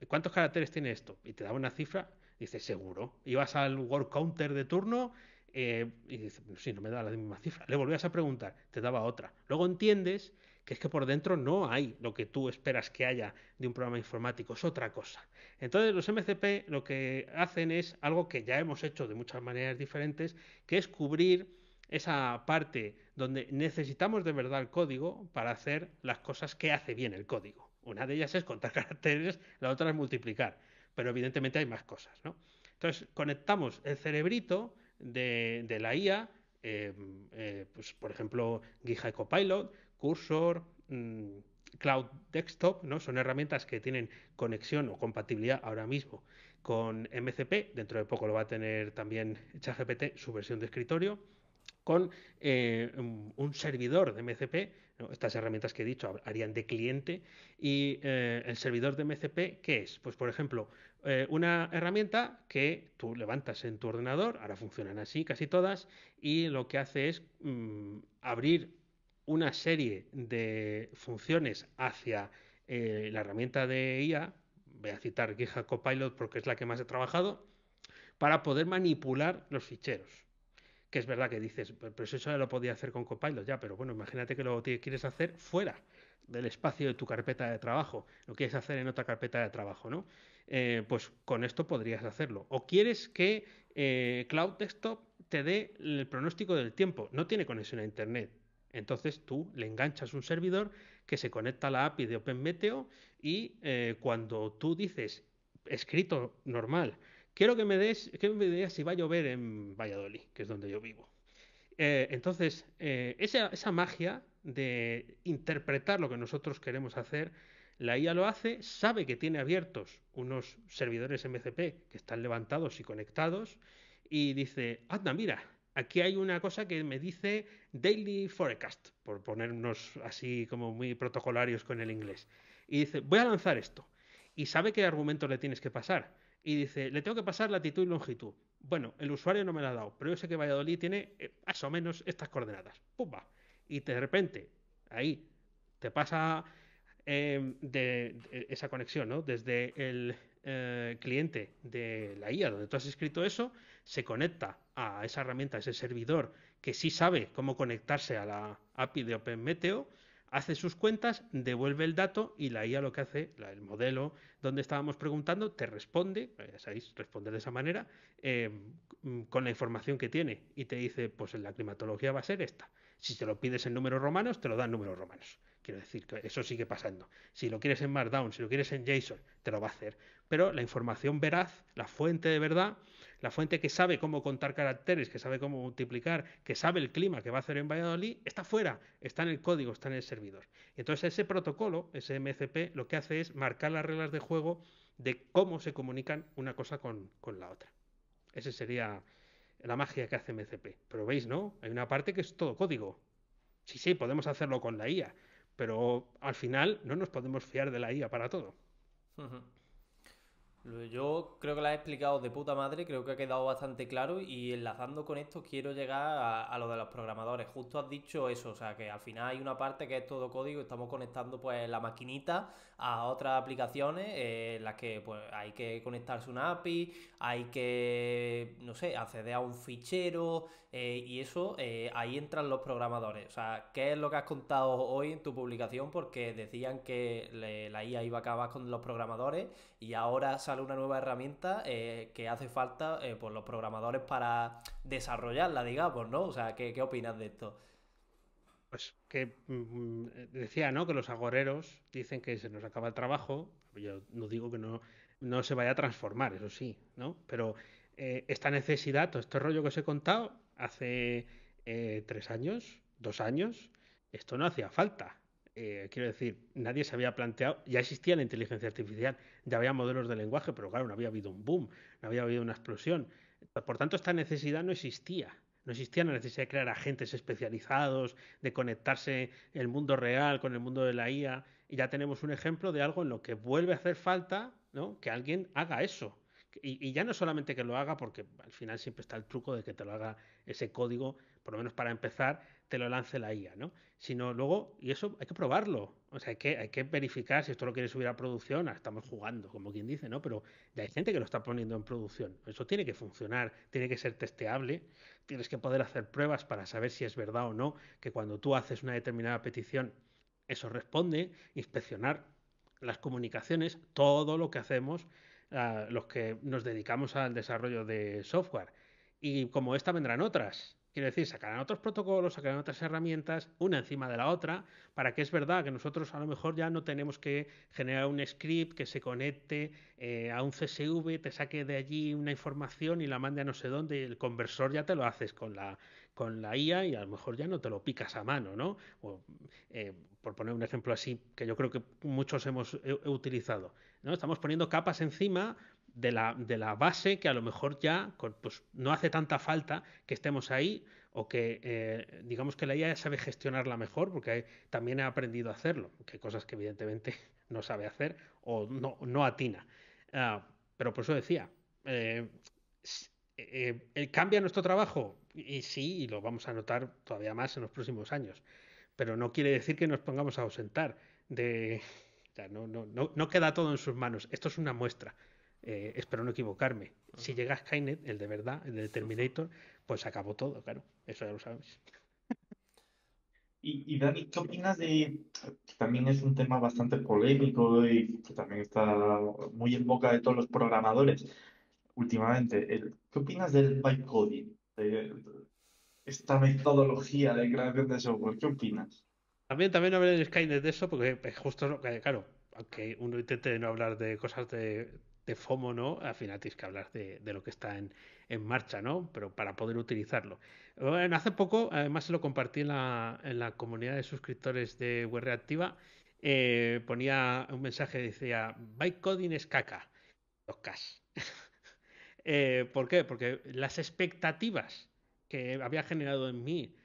¿cuántos caracteres tiene esto? Y te daba una cifra, y dices, seguro. Ibas al word counter de turno y dices, sí, no me da la misma cifra. Le volvías a preguntar, te daba otra. Luego entiendes que es que por dentro no hay lo que tú esperas que haya de un programa informático, es otra cosa. Entonces los MCP lo que hacen es algo que ya hemos hecho de muchas maneras diferentes, que es cubrir esa parte donde necesitamos de verdad el código para hacer las cosas que hace bien el código. Una de ellas es contar caracteres, la otra es multiplicar, pero evidentemente hay más cosas, ¿no? Entonces conectamos el cerebrito de la IA, pues por ejemplo GitHub Copilot, Cursor, Cloud Desktop, ¿no? Son herramientas que tienen conexión o compatibilidad ahora mismo con MCP, dentro de poco lo va a tener también ChatGPT, su versión de escritorio, con un servidor de MCP, ¿no? Estas herramientas que he dicho harían de cliente, y el servidor de MCP, ¿qué es? Pues por ejemplo, una herramienta que tú levantas en tu ordenador, ahora funcionan así casi todas, y lo que hace es abrir una serie de funciones hacia la herramienta de IA, voy a citar GitHub Copilot porque es la que más he trabajado, para poder manipular los ficheros. que es verdad que dices, pero eso ya lo podía hacer con Copilot, ya, pero bueno, imagínate que lo quieres hacer fuera del espacio de tu carpeta de trabajo, lo quieres hacer en otra carpeta de trabajo, ¿no? Pues con esto podrías hacerlo. O quieres que Cloud Desktop te dé el pronóstico del tiempo, no tiene conexión a Internet. Entonces tú le enganchas un servidor que se conecta a la API de OpenMeteo y cuando tú dices, escrito normal, quiero que me digas si va a llover en Valladolid, que es donde yo vivo. Entonces, esa magia de interpretar lo que nosotros queremos hacer, la IA lo hace, sabe que tiene abiertos unos servidores MCP que están levantados y conectados y dice, anda, mira, aquí hay una cosa que me dice Daily Forecast, por ponernos así como muy protocolarios con el inglés. Y dice, voy a lanzar esto. Y sabe qué argumentos le tienes que pasar. Y dice, le tengo que pasar latitud y longitud. Bueno, el usuario no me la ha dado, pero yo sé que Valladolid tiene más o menos estas coordenadas. ¡Pumba! Y de repente, ahí, te pasa esa conexión, ¿no? Desde el cliente de la IA, donde tú has escrito eso, se conecta a esa herramienta, a ese servidor que sí sabe cómo conectarse a la API de OpenMeteo, hace sus cuentas, devuelve el dato y la IA lo que hace, el modelo donde estábamos preguntando, te responde, ya sabéis, responder de esa manera, eh, con la información que tiene y te dice, pues la climatología va a ser esta. Si te lo pides en números romanos, te lo dan en números romanos. Quiero decir que eso sigue pasando. Si lo quieres en Markdown, si lo quieres en JSON, te lo va a hacer. Pero la información veraz, la fuente de verdad, la fuente que sabe cómo contar caracteres, que sabe cómo multiplicar, que sabe el clima que va a hacer en Valladolid, está fuera, está en el código, está en el servidor. Entonces ese protocolo, ese MCP, lo que hace es marcar las reglas de juego de cómo se comunican una cosa con la otra. Esa sería la magia que hace MCP. Pero veis, ¿no? Hay una parte que es todo código. Sí, sí, podemos hacerlo con la IA, pero al final no nos podemos fiar de la IA para todo.
Yo creo que lo has explicado de puta madre, creo que ha quedado bastante claro y enlazando con esto quiero llegar a lo de los programadores. Justo has dicho eso, o sea que al final hay una parte que es todo código, estamos conectando pues la maquinita a otras aplicaciones en las que pues hay que conectarse una API, hay que, no sé, acceder a un fichero y eso, ahí entran los programadores. O sea, ¿qué es lo que has contado hoy en tu publicación? Porque decían que la IA iba a acabar con los programadores y ahora sale una nueva herramienta que hace falta por los programadores para desarrollarla, digamos, ¿no? O sea, ¿qué opinas de esto?
Pues que decía, ¿no? Que los agoreros dicen que se nos acaba el trabajo. Yo no digo que no se vaya a transformar, eso sí, ¿no? Pero esta necesidad, todo este rollo que os he contado, hace 3 años, 2 años, esto no hacía falta. Quiero decir, nadie se había planteado, ya existía la inteligencia artificial, ya había modelos de lenguaje, pero claro, no había habido un boom, no había habido una explosión. Por tanto, esta necesidad no existía. No existía la necesidad de crear agentes especializados, de conectarse el mundo real con el mundo de la IA. Y ya tenemos un ejemplo de algo en lo que vuelve a hacer falta, ¿no? Que alguien haga eso. Y ya no solamente que lo haga, porque al final siempre está el truco de que te lo haga ese código, por lo menos para empezar, te lo lance la IA, ¿no? Sino luego, y eso hay que probarlo. O sea, hay que verificar si esto lo quieres subir a producción. Estamos jugando, como quien dice, ¿no? Pero ya hay gente que lo está poniendo en producción. Eso tiene que funcionar, tiene que ser testeable, tienes que poder hacer pruebas para saber si es verdad o no que cuando tú haces una determinada petición, eso responde, inspeccionar las comunicaciones, todo lo que hacemos los que nos dedicamos al desarrollo de software. Y como esta vendrán otras. Quiero decir, sacarán otros protocolos, sacarán otras herramientas, una encima de la otra, para que es verdad que nosotros a lo mejor ya no tenemos que generar un script que se conecte a un CSV, te saque de allí una información y la mande a no sé dónde, y el conversor ya te lo haces con la IA y a lo mejor ya no te lo picas a mano, ¿no? O, por poner un ejemplo así, que yo creo que muchos hemos utilizado, ¿no? Estamos poniendo capas encima de la base que a lo mejor ya pues, no hace tanta falta que estemos ahí o que digamos que la IA ya sabe gestionarla mejor porque también ha aprendido a hacerlo, que hay cosas que evidentemente no sabe hacer o no atina. Pero por eso decía, eh, ¿cambia nuestro trabajo? Y sí, y lo vamos a notar todavía más en los próximos años, pero no quiere decir que nos pongamos a ausentar de... O sea, no queda todo en sus manos. Esto es una muestra. Espero no equivocarme. Si llega Skynet, el de verdad, el de Terminator, pues acabó todo, claro. Eso ya lo sabes.
Y Dani, ¿qué opinas que también es un tema bastante polémico y que también está muy en boca de todos los programadores últimamente? ¿Qué opinas del bytecoding? De esta metodología de creación de software, ¿qué opinas?
También hablé en Skynet de eso, porque justo, claro, aunque uno intente no hablar de cosas de FOMO, ¿no? Al final tienes que hablar de lo que está en marcha, ¿no? Pero para poder utilizarlo. Bueno, hace poco, además se lo compartí en la comunidad de suscriptores de Web Reactiva, ponía un mensaje, decía, bytecoding es caca. Los cas. ¿Por qué? Porque las expectativas que había generado en mí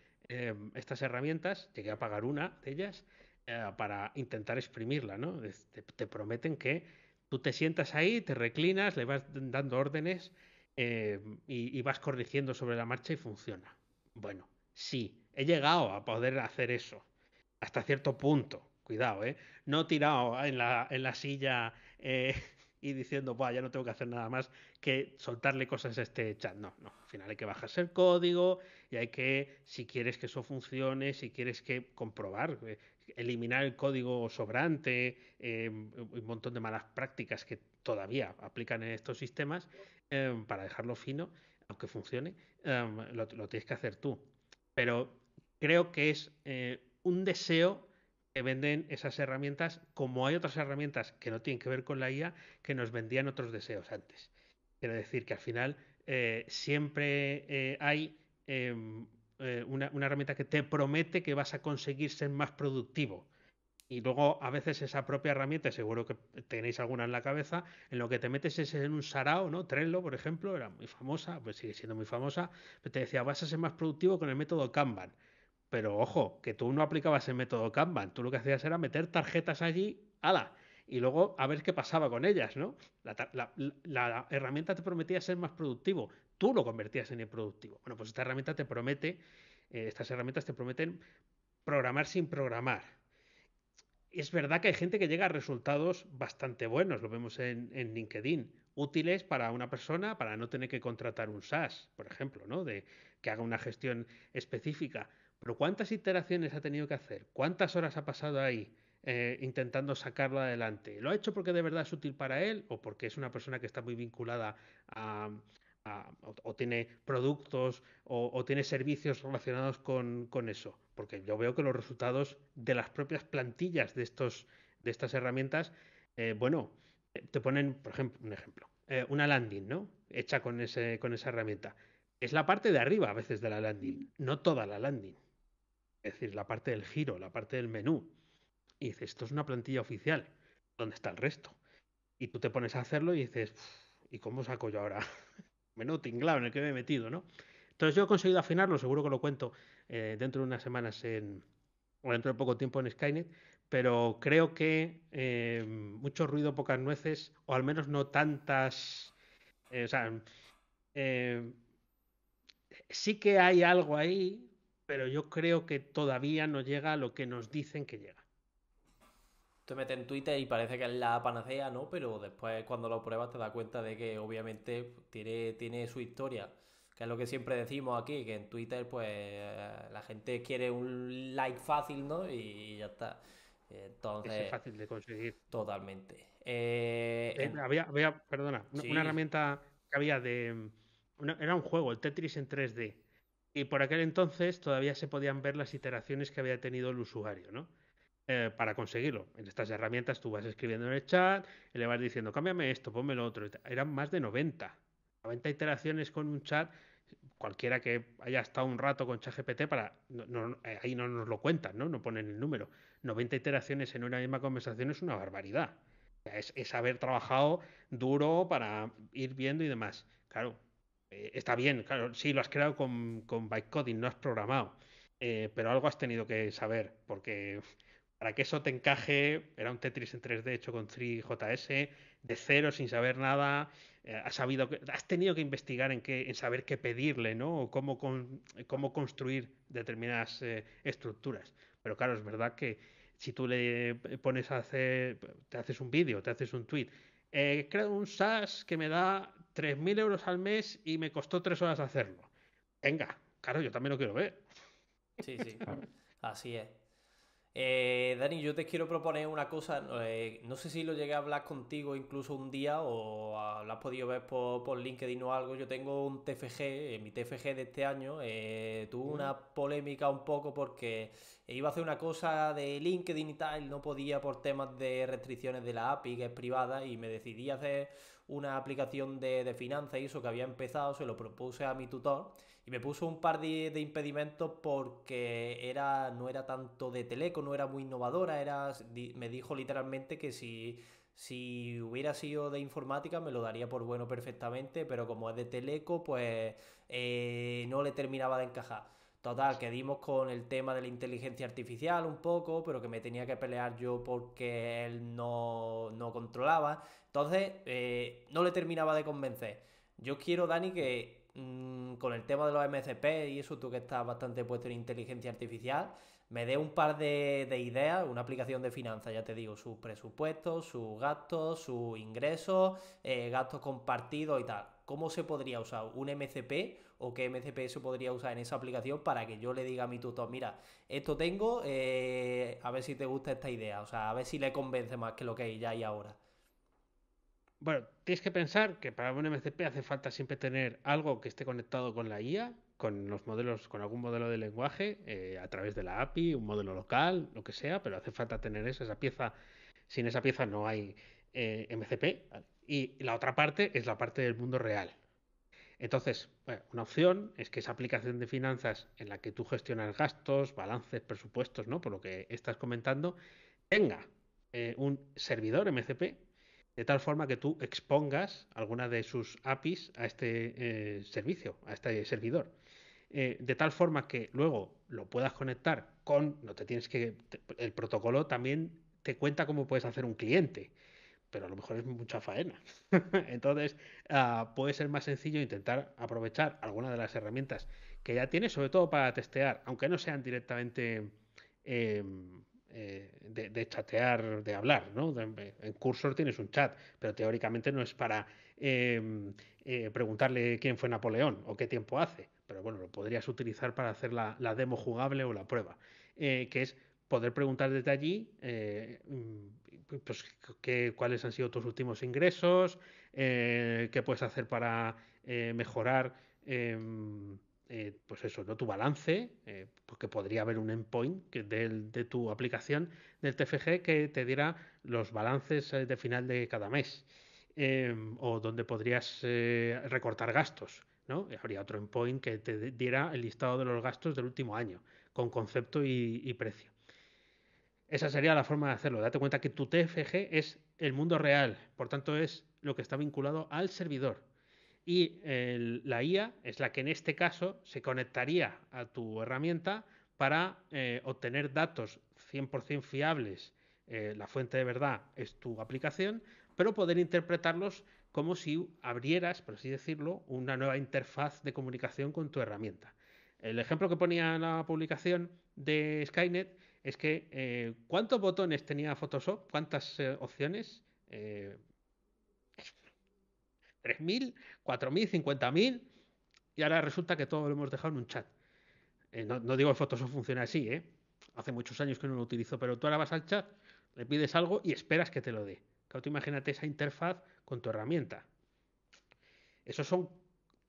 estas herramientas, llegué a pagar una de ellas para intentar exprimirla, ¿no? Te prometen que tú te sientas ahí, te reclinas, le vas dando órdenes y vas corrigiendo sobre la marcha y funciona. Bueno, sí, he llegado a poder hacer eso hasta cierto punto. Cuidado, ¿eh? No tirado en la silla y diciendo, Buah, ya no tengo que hacer nada más que soltarle cosas a este chat. No, no. Al final hay que bajarse el código y hay que, si quieres que eso funcione, si quieres que comprobar, eliminar el código sobrante, un montón de malas prácticas que todavía aplican en estos sistemas, para dejarlo fino, aunque funcione, lo tienes que hacer tú. Pero creo que es un deseo que venden esas herramientas, como hay otras herramientas que no tienen que ver con la IA, que nos vendían otros deseos antes. Quiero decir que al final siempre hay una herramienta que te promete que vas a conseguir ser más productivo. Y luego a veces esa propia herramienta, seguro que tenéis alguna en la cabeza, en lo que te metes es en un sarao, ¿no? Trello, por ejemplo, era muy famosa, pues sigue siendo muy famosa, pero te decía, vas a ser más productivo con el método Kanban. Pero ojo, que tú no aplicabas el método Kanban, tú lo que hacías era meter tarjetas allí, ala, y luego a ver qué pasaba con ellas, ¿no? La herramienta te prometía ser más productivo, tú lo convertías en improductivo. Bueno, pues esta herramienta te promete, estas herramientas te prometen programar sin programar. Es verdad que hay gente que llega a resultados bastante buenos, lo vemos en LinkedIn, útiles para una persona para no tener que contratar un SaaS, por ejemplo, ¿no? De que haga una gestión específica. Pero ¿cuántas iteraciones ha tenido que hacer? ¿Cuántas horas ha pasado ahí intentando sacarlo adelante? ¿Lo ha hecho porque de verdad es útil para él o porque es una persona que está muy vinculada a, o tiene productos o tiene servicios relacionados con eso? Porque yo veo que los resultados de las propias plantillas de estas herramientas, bueno, te ponen, por ejemplo, un ejemplo, una landing, ¿no? Hecha con esa herramienta. Es la parte de arriba a veces de la landing, no toda la landing. Es decir, la parte del giro, la parte del menú. Y dices, esto es una plantilla oficial. ¿Dónde está el resto? Y tú te pones a hacerlo y dices, ¿y cómo saco yo ahora? Menudo tinglado en el que me he metido, ¿no? Entonces yo he conseguido afinarlo, seguro que lo cuento dentro de unas semanas o dentro de poco tiempo en Skynet, pero creo que mucho ruido, pocas nueces, o al menos no tantas. O sea, eh, sí que hay algo ahí, pero yo creo que todavía no llega a lo que nos dicen que llega.
Te metes en Twitter y parece que es la panacea, ¿no? Pero después cuando lo pruebas te das cuenta de que obviamente tiene su historia. Que es lo que siempre decimos aquí, que en Twitter pues la gente quiere un like fácil, ¿no? Y ya está.
Ese es
Entonces,
fácil de conseguir.
totalmente.
Perdona, una
Sí,
herramienta que había era un juego, el Tetris en 3D. Y por aquel entonces todavía se podían ver las iteraciones que había tenido el usuario, ¿no? Para conseguirlo. En estas herramientas tú vas escribiendo en el chat y le vas diciendo, cámbiame esto, ponme lo otro. Eran más de 90 iteraciones con un chat. Cualquiera que haya estado un rato con ChatGPT ahí no nos lo cuentan, ¿no? No ponen el número. 90 iteraciones en una misma conversación es una barbaridad. O sea, es haber trabajado duro para ir viendo y demás. Claro, está bien, claro, sí, lo has creado con bytecoding, no has programado. Pero algo has tenido que saber, porque para que eso te encaje, era un Tetris en 3D hecho con 3JS, de cero, sin saber nada. Has tenido que investigar en saber qué pedirle, ¿no? O cómo construir determinadas estructuras. Pero claro, es verdad que si tú le pones a hacer, te haces un vídeo, te haces un tweet, creo un SaaS que me da 3.000 euros al mes y me costó 3 horas hacerlo. venga, claro, yo también lo quiero ver.
Sí, sí,
Claro.
así es. Dani, yo te quiero proponer una cosa. No sé si lo llegué a hablar contigo incluso un día o lo has podido ver por LinkedIn o algo. Yo tengo un TFG, mi TFG de este año. Tuvo
Mm.
una polémica un poco porque iba a hacer una cosa de LinkedIn y tal, no podía por temas de restricciones de la API, que es privada, y me decidí a hacer una aplicación de finanzas y eso que había empezado, se lo propuse a mi tutor. Y me puso un par de impedimentos porque no era tanto de teleco, no era muy innovadora, me dijo literalmente que si hubiera sido de informática me lo daría por bueno perfectamente, pero como es de teleco, pues no le terminaba de encajar. Total, que dimos con el tema de la inteligencia artificial un poco, pero que me tenía que pelear yo porque él no controlaba. Entonces, no le terminaba de convencer. Yo quiero, Dani, que con el tema de los MCP y eso, tú que estás bastante puesto en inteligencia artificial, me dé un par de ideas, una aplicación de finanzas, ya te digo, sus presupuestos, sus gastos, sus ingresos, gastos compartidos y tal. ¿Cómo se podría usar un MCP o qué MCP se podría usar en esa aplicación para que yo le diga a mi tutor, mira, esto tengo, a ver si te gusta esta idea, o sea, a ver si le convence más que lo que ya hay ahora?
Bueno, tienes que pensar que para un MCP hace falta siempre tener algo que esté conectado con la IA, con los modelos, con algún modelo de lenguaje, a través de la API, un modelo local, lo que sea, pero hace falta tener esa pieza. Sin esa pieza no hay MCP. ¿Vale? Y la otra parte es la parte del mundo real. Entonces, bueno, una opción es que esa aplicación de finanzas en la que tú gestionas gastos, balances, presupuestos, ¿no? Por lo que estás comentando, tenga un servidor MCP, de tal forma que tú expongas alguna de sus APIs a este servicio, a este servidor. De tal forma que luego lo puedas conectar con, no te tienes que, el protocolo también te cuenta cómo puedes hacer un cliente, pero a lo mejor es mucha faena. Entonces, puede ser más sencillo intentar aprovechar alguna de las herramientas que ya tienes, sobre todo para testear, aunque no sean directamente eh, de chatear, de hablar, ¿no? En Cursor tienes un chat, pero teóricamente no es para preguntarle quién fue Napoleón o qué tiempo hace. Pero bueno, lo podrías utilizar para hacer la demo jugable o la prueba, que es poder preguntar desde allí pues, cuáles han sido tus últimos ingresos, qué puedes hacer para mejorar pues eso, ¿no? Tu balance, porque podría haber un endpoint de tu aplicación del TFG que te diera los balances de final de cada mes, o donde podrías recortar gastos, ¿no? Y habría otro endpoint que te diera el listado de los gastos del último año, con concepto y precio. Esa sería la forma de hacerlo. Date cuenta que tu TFG es el mundo real, por tanto es lo que está vinculado al servidor. Y la IA es la que en este caso se conectaría a tu herramienta para obtener datos 100% fiables. La fuente de verdad es tu aplicación, pero poder interpretarlos como si abrieras, por así decirlo, una nueva interfaz de comunicación con tu herramienta. El ejemplo que ponía en la publicación de Skynet es que ¿cuántos botones tenía Photoshop? ¿Cuántas opciones? Eh, 3.000, 4.000, 50.000 y ahora resulta que todo lo hemos dejado en un chat. No digo que Photoshop funcione así, ¿eh? Hace muchos años que no lo utilizo, pero tú ahora vas al chat, le pides algo y esperas que te lo dé. Claro, tú imagínate esa interfaz con tu herramienta. Esos son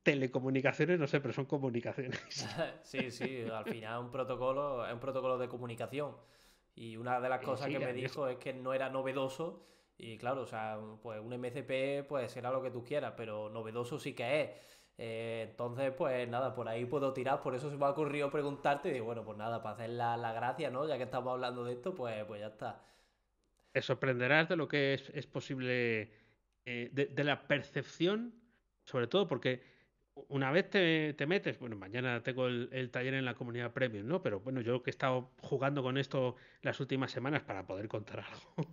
telecomunicaciones, no sé, pero son comunicaciones.
Sí, sí, al final es un protocolo de comunicación. Y una de las cosas
Sí,
que me
y eso.
dijo es que no era novedoso. Y claro, o sea, pues un MCP pues será lo que tú quieras, pero novedoso sí que es. Entonces, pues nada, por ahí puedo tirar. Por eso se me ha ocurrido preguntarte. Y digo, bueno, pues nada, para hacer la gracia, ¿no? Ya que estamos hablando de esto, pues ya está.
Te sorprenderás de lo que es posible, de la percepción, sobre todo porque una vez te metes, bueno, mañana tengo el taller en la comunidad premium, ¿no? Pero bueno, yo que he estado jugando con esto las últimas semanas para poder contar algo,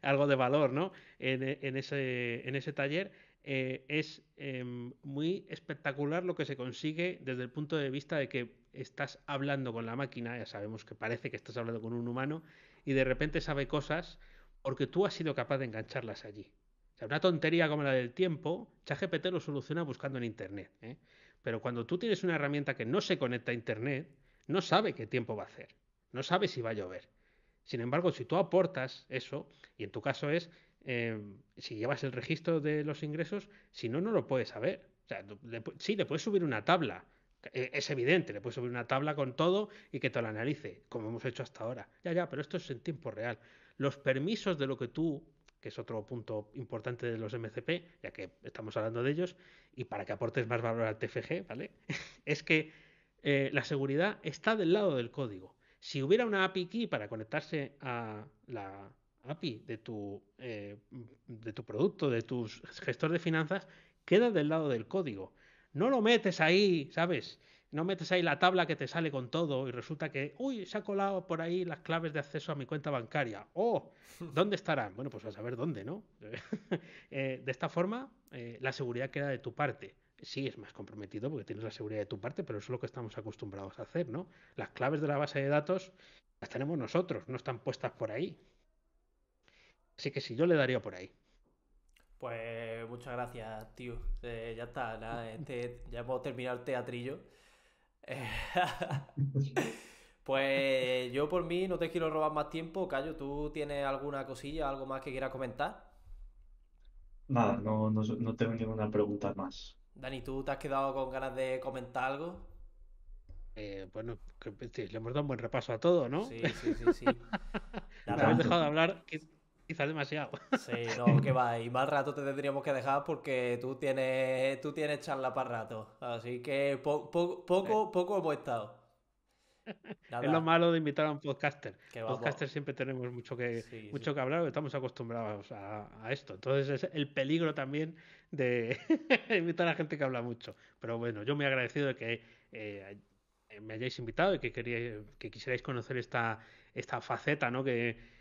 algo de valor, ¿no? En ese taller, es muy espectacular lo que se consigue desde el punto de vista de que estás hablando con la máquina, ya sabemos que parece que estás hablando con un humano, y de repente sabe cosas porque tú has sido capaz de engancharlas allí. O sea, una tontería como la del tiempo, ChatGPT lo soluciona buscando en Internet, ¿eh? Pero cuando tú tienes una herramienta que no se conecta a Internet, no sabe qué tiempo va a hacer, no sabe si va a llover. Sin embargo, si tú aportas eso, y en tu caso es, si llevas el registro de los ingresos, si no, no lo puedes saber. O sea, sí, le puedes subir una tabla. Es evidente, le puedes subir una tabla con todo y que te lo analice, como hemos hecho hasta ahora. Ya, pero esto es en tiempo real. Los permisos de lo que tú, que es otro punto importante de los MCP, ya que estamos hablando de ellos, y para que aportes más valor al TFG, ¿vale? Es que la seguridad está del lado del código. Si hubiera una API key para conectarse a la API de tu producto, de tu gestor de finanzas, queda del lado del código. No lo metes ahí, ¿sabes? No metes ahí la tabla que te sale con todo y resulta que, uy, se ha colado por ahí las claves de acceso a mi cuenta bancaria. ¡Oh! ¿Dónde estarán? Bueno, pues a saber dónde, ¿no? De esta forma, la seguridad queda de tu parte. Sí, es más comprometido porque tienes la seguridad de tu parte, pero eso es lo que estamos acostumbrados a hacer, ¿no? Las claves de la base de datos las tenemos nosotros, no están puestas por ahí. Así que sí, yo le daría por ahí.
Pues muchas gracias, tío. Ya está, nada, ya hemos terminado el teatrillo. Eh, Pues yo por mí no te quiero robar más tiempo. Cayo, ¿tú tienes alguna cosilla, algo más que quieras comentar?
Nada, no tengo ninguna pregunta más.
Dani, ¿tú te has quedado con ganas de comentar algo?
Bueno, sí, le hemos dado un buen repaso a todo, ¿no?
Sí, sí, sí, sí.
Y
Me habéis
Nada.
dejado
tanto.
de hablar quizás demasiado.
Sí, no, que va. Y más rato te tendríamos que dejar porque tú tienes charla para rato. Así que poco hemos estado.
Es lo
Nada,
malo de invitar a un podcaster.
que vamos.
Podcaster siempre tenemos
Sí, sí.
mucho que hablar, porque estamos acostumbrados a esto. Entonces es el peligro también de invitar a gente que habla mucho. Pero bueno, yo muy agradecido de que eh, me hayáis invitado y que quisierais conocer esta faceta, ¿no? Que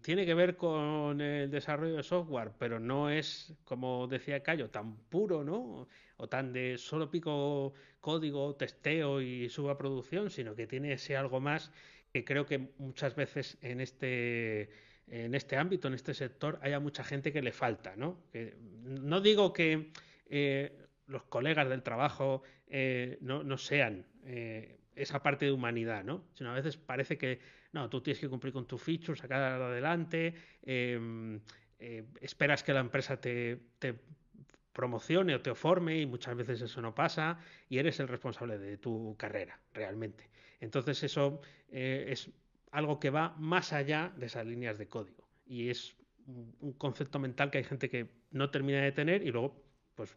tiene que ver con el desarrollo de software, pero no es, como decía Cayo, tan puro, ¿no? O tan de solo pico código, testeo y suba a producción, sino que tiene ese algo más que creo que muchas veces en este ámbito, en este sector, haya mucha gente que le falta, ¿no? No digo que los colegas del trabajo no sean esa parte de humanidad, ¿no? Sino a veces parece que no, tú tienes que cumplir con tu feature, sacar adelante, esperas que la empresa te promocione o te forme y muchas veces eso no pasa y eres el responsable de tu carrera realmente. Entonces eso es algo que va más allá de esas líneas de código y es un concepto mental que hay gente que no termina de tener y luego pues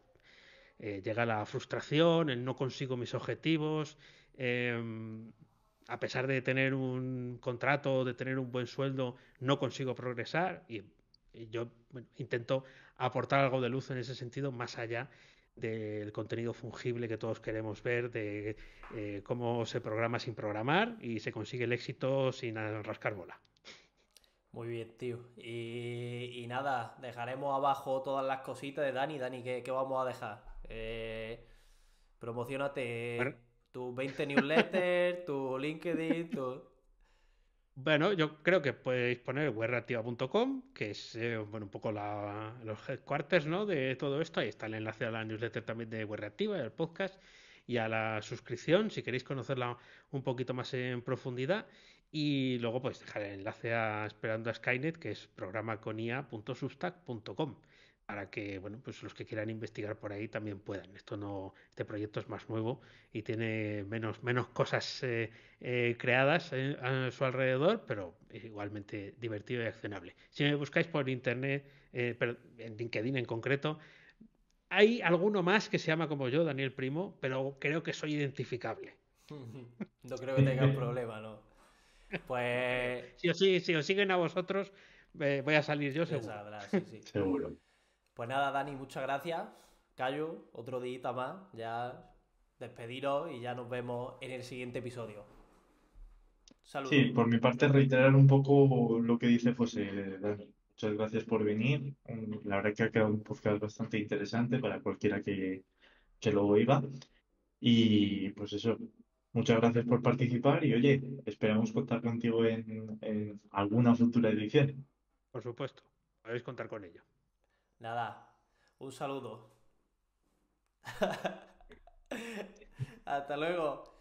llega la frustración, el no consigo mis objetivos, eh, a pesar de tener un contrato, de tener un buen sueldo, no consigo progresar y yo bueno, intento aportar algo de luz en ese sentido, más allá del contenido fungible que todos queremos ver, de cómo se programa sin programar y se consigue el éxito sin rascar bola.
Muy bien, tío. Y nada, dejaremos abajo todas las cositas de Dani. Dani, ¿qué vamos a dejar?
Bueno,
Promocionate tus 20 newsletters, tu LinkedIn, tu...
Bueno, yo creo que podéis poner webreactiva.com, que es bueno, un poco los headquarters, ¿no? De todo esto. Ahí está el enlace a la newsletter también de Web Reactiva, al podcast, y a la suscripción, si queréis conocerla un poquito más en profundidad. Y luego pues dejar el enlace a Esperando a Skynet, que es programaconia.substack.com, para que bueno, pues los que quieran investigar por ahí también puedan. Este proyecto es más nuevo y tiene menos cosas creadas a su alrededor, pero igualmente divertido y accionable. Si me buscáis por internet, pero en LinkedIn en concreto, hay alguno más que se llama como yo, Daniel Primo, pero creo que soy identificable.
No creo que tengas problema, ¿no?
No creo.
Pues
Si os siguen a vosotros, voy a salir yo
te
seguro.
saldrá, sí, sí.
Seguro.
Pues nada, Dani, muchas gracias. Cayo, otro día más. Ya despediros y ya nos vemos en el siguiente episodio.
Sí,
Saludos.
por mi parte reiterar un poco lo que dice José Dani. Muchas gracias por venir. La verdad que ha quedado un podcast bastante interesante para cualquiera que lo oiga. Y pues eso, muchas gracias por participar y oye, esperamos contar contigo en alguna futura edición.
Por supuesto, podéis contar con ello.
Nada, un saludo. Hasta luego.